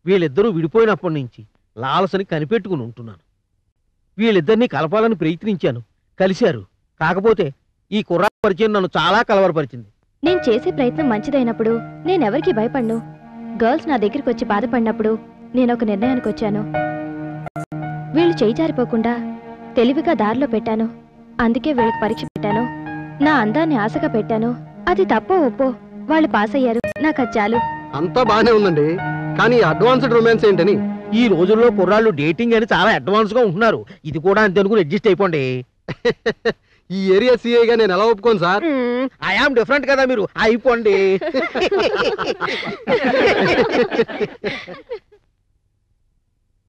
వీళ్ళిద్దరూ విడిపోయినప్పటి నుంచి లాలసని కనిపెట్టుకుని ఉంటున్నాను. వీళ్ళిద్దరినీ కలపాలని ప్రయత్నించాను, కలిశారు. కాకపోతే ఈ కుర్రా పరిచయం నన్ను చాలా కలవరపరిచింది. నేను చేసే ప్రయత్నం మంచిదైనప్పుడు నేనెవరికి భయపడ్ను. గర్ల్స్ నా దగ్గరికి వచ్చి బాధపడినప్పుడు నేను ఒక నిర్ణయానికి వచ్చాను. వీళ్ళు చేయి జారిపోకుండా తెలివిగా దారిలో పెట్టాను. అందుకే వీళ్ళకి పరీక్ష పెట్టాను. నా అందాన్ని ఆశగా పెట్టాను. అది తప్పో ఒప్పో వాళ్ళు పాస్ అయ్యారు, నాకు అది చాలు. అంతా బాగానే ఉందండి, కానీ అడ్వాన్స్డ్ రొమాన్స్ ఏంటని? ఈ రోజుల్లో కుర్రాళ్ళు డేటింగ్ అని చాలా అడ్వాన్స్ గా ఉంటున్నారు. ఇది కూడా అంతే అనుకుని అడ్జస్ట్ అయిపోండి. ఈ ఏరియా సిఐగా నేను ఎలా ఒప్పుకోను సార్? ఐఆమ్ డిఫరెంట్ కదా, మీరు అయిపోండి.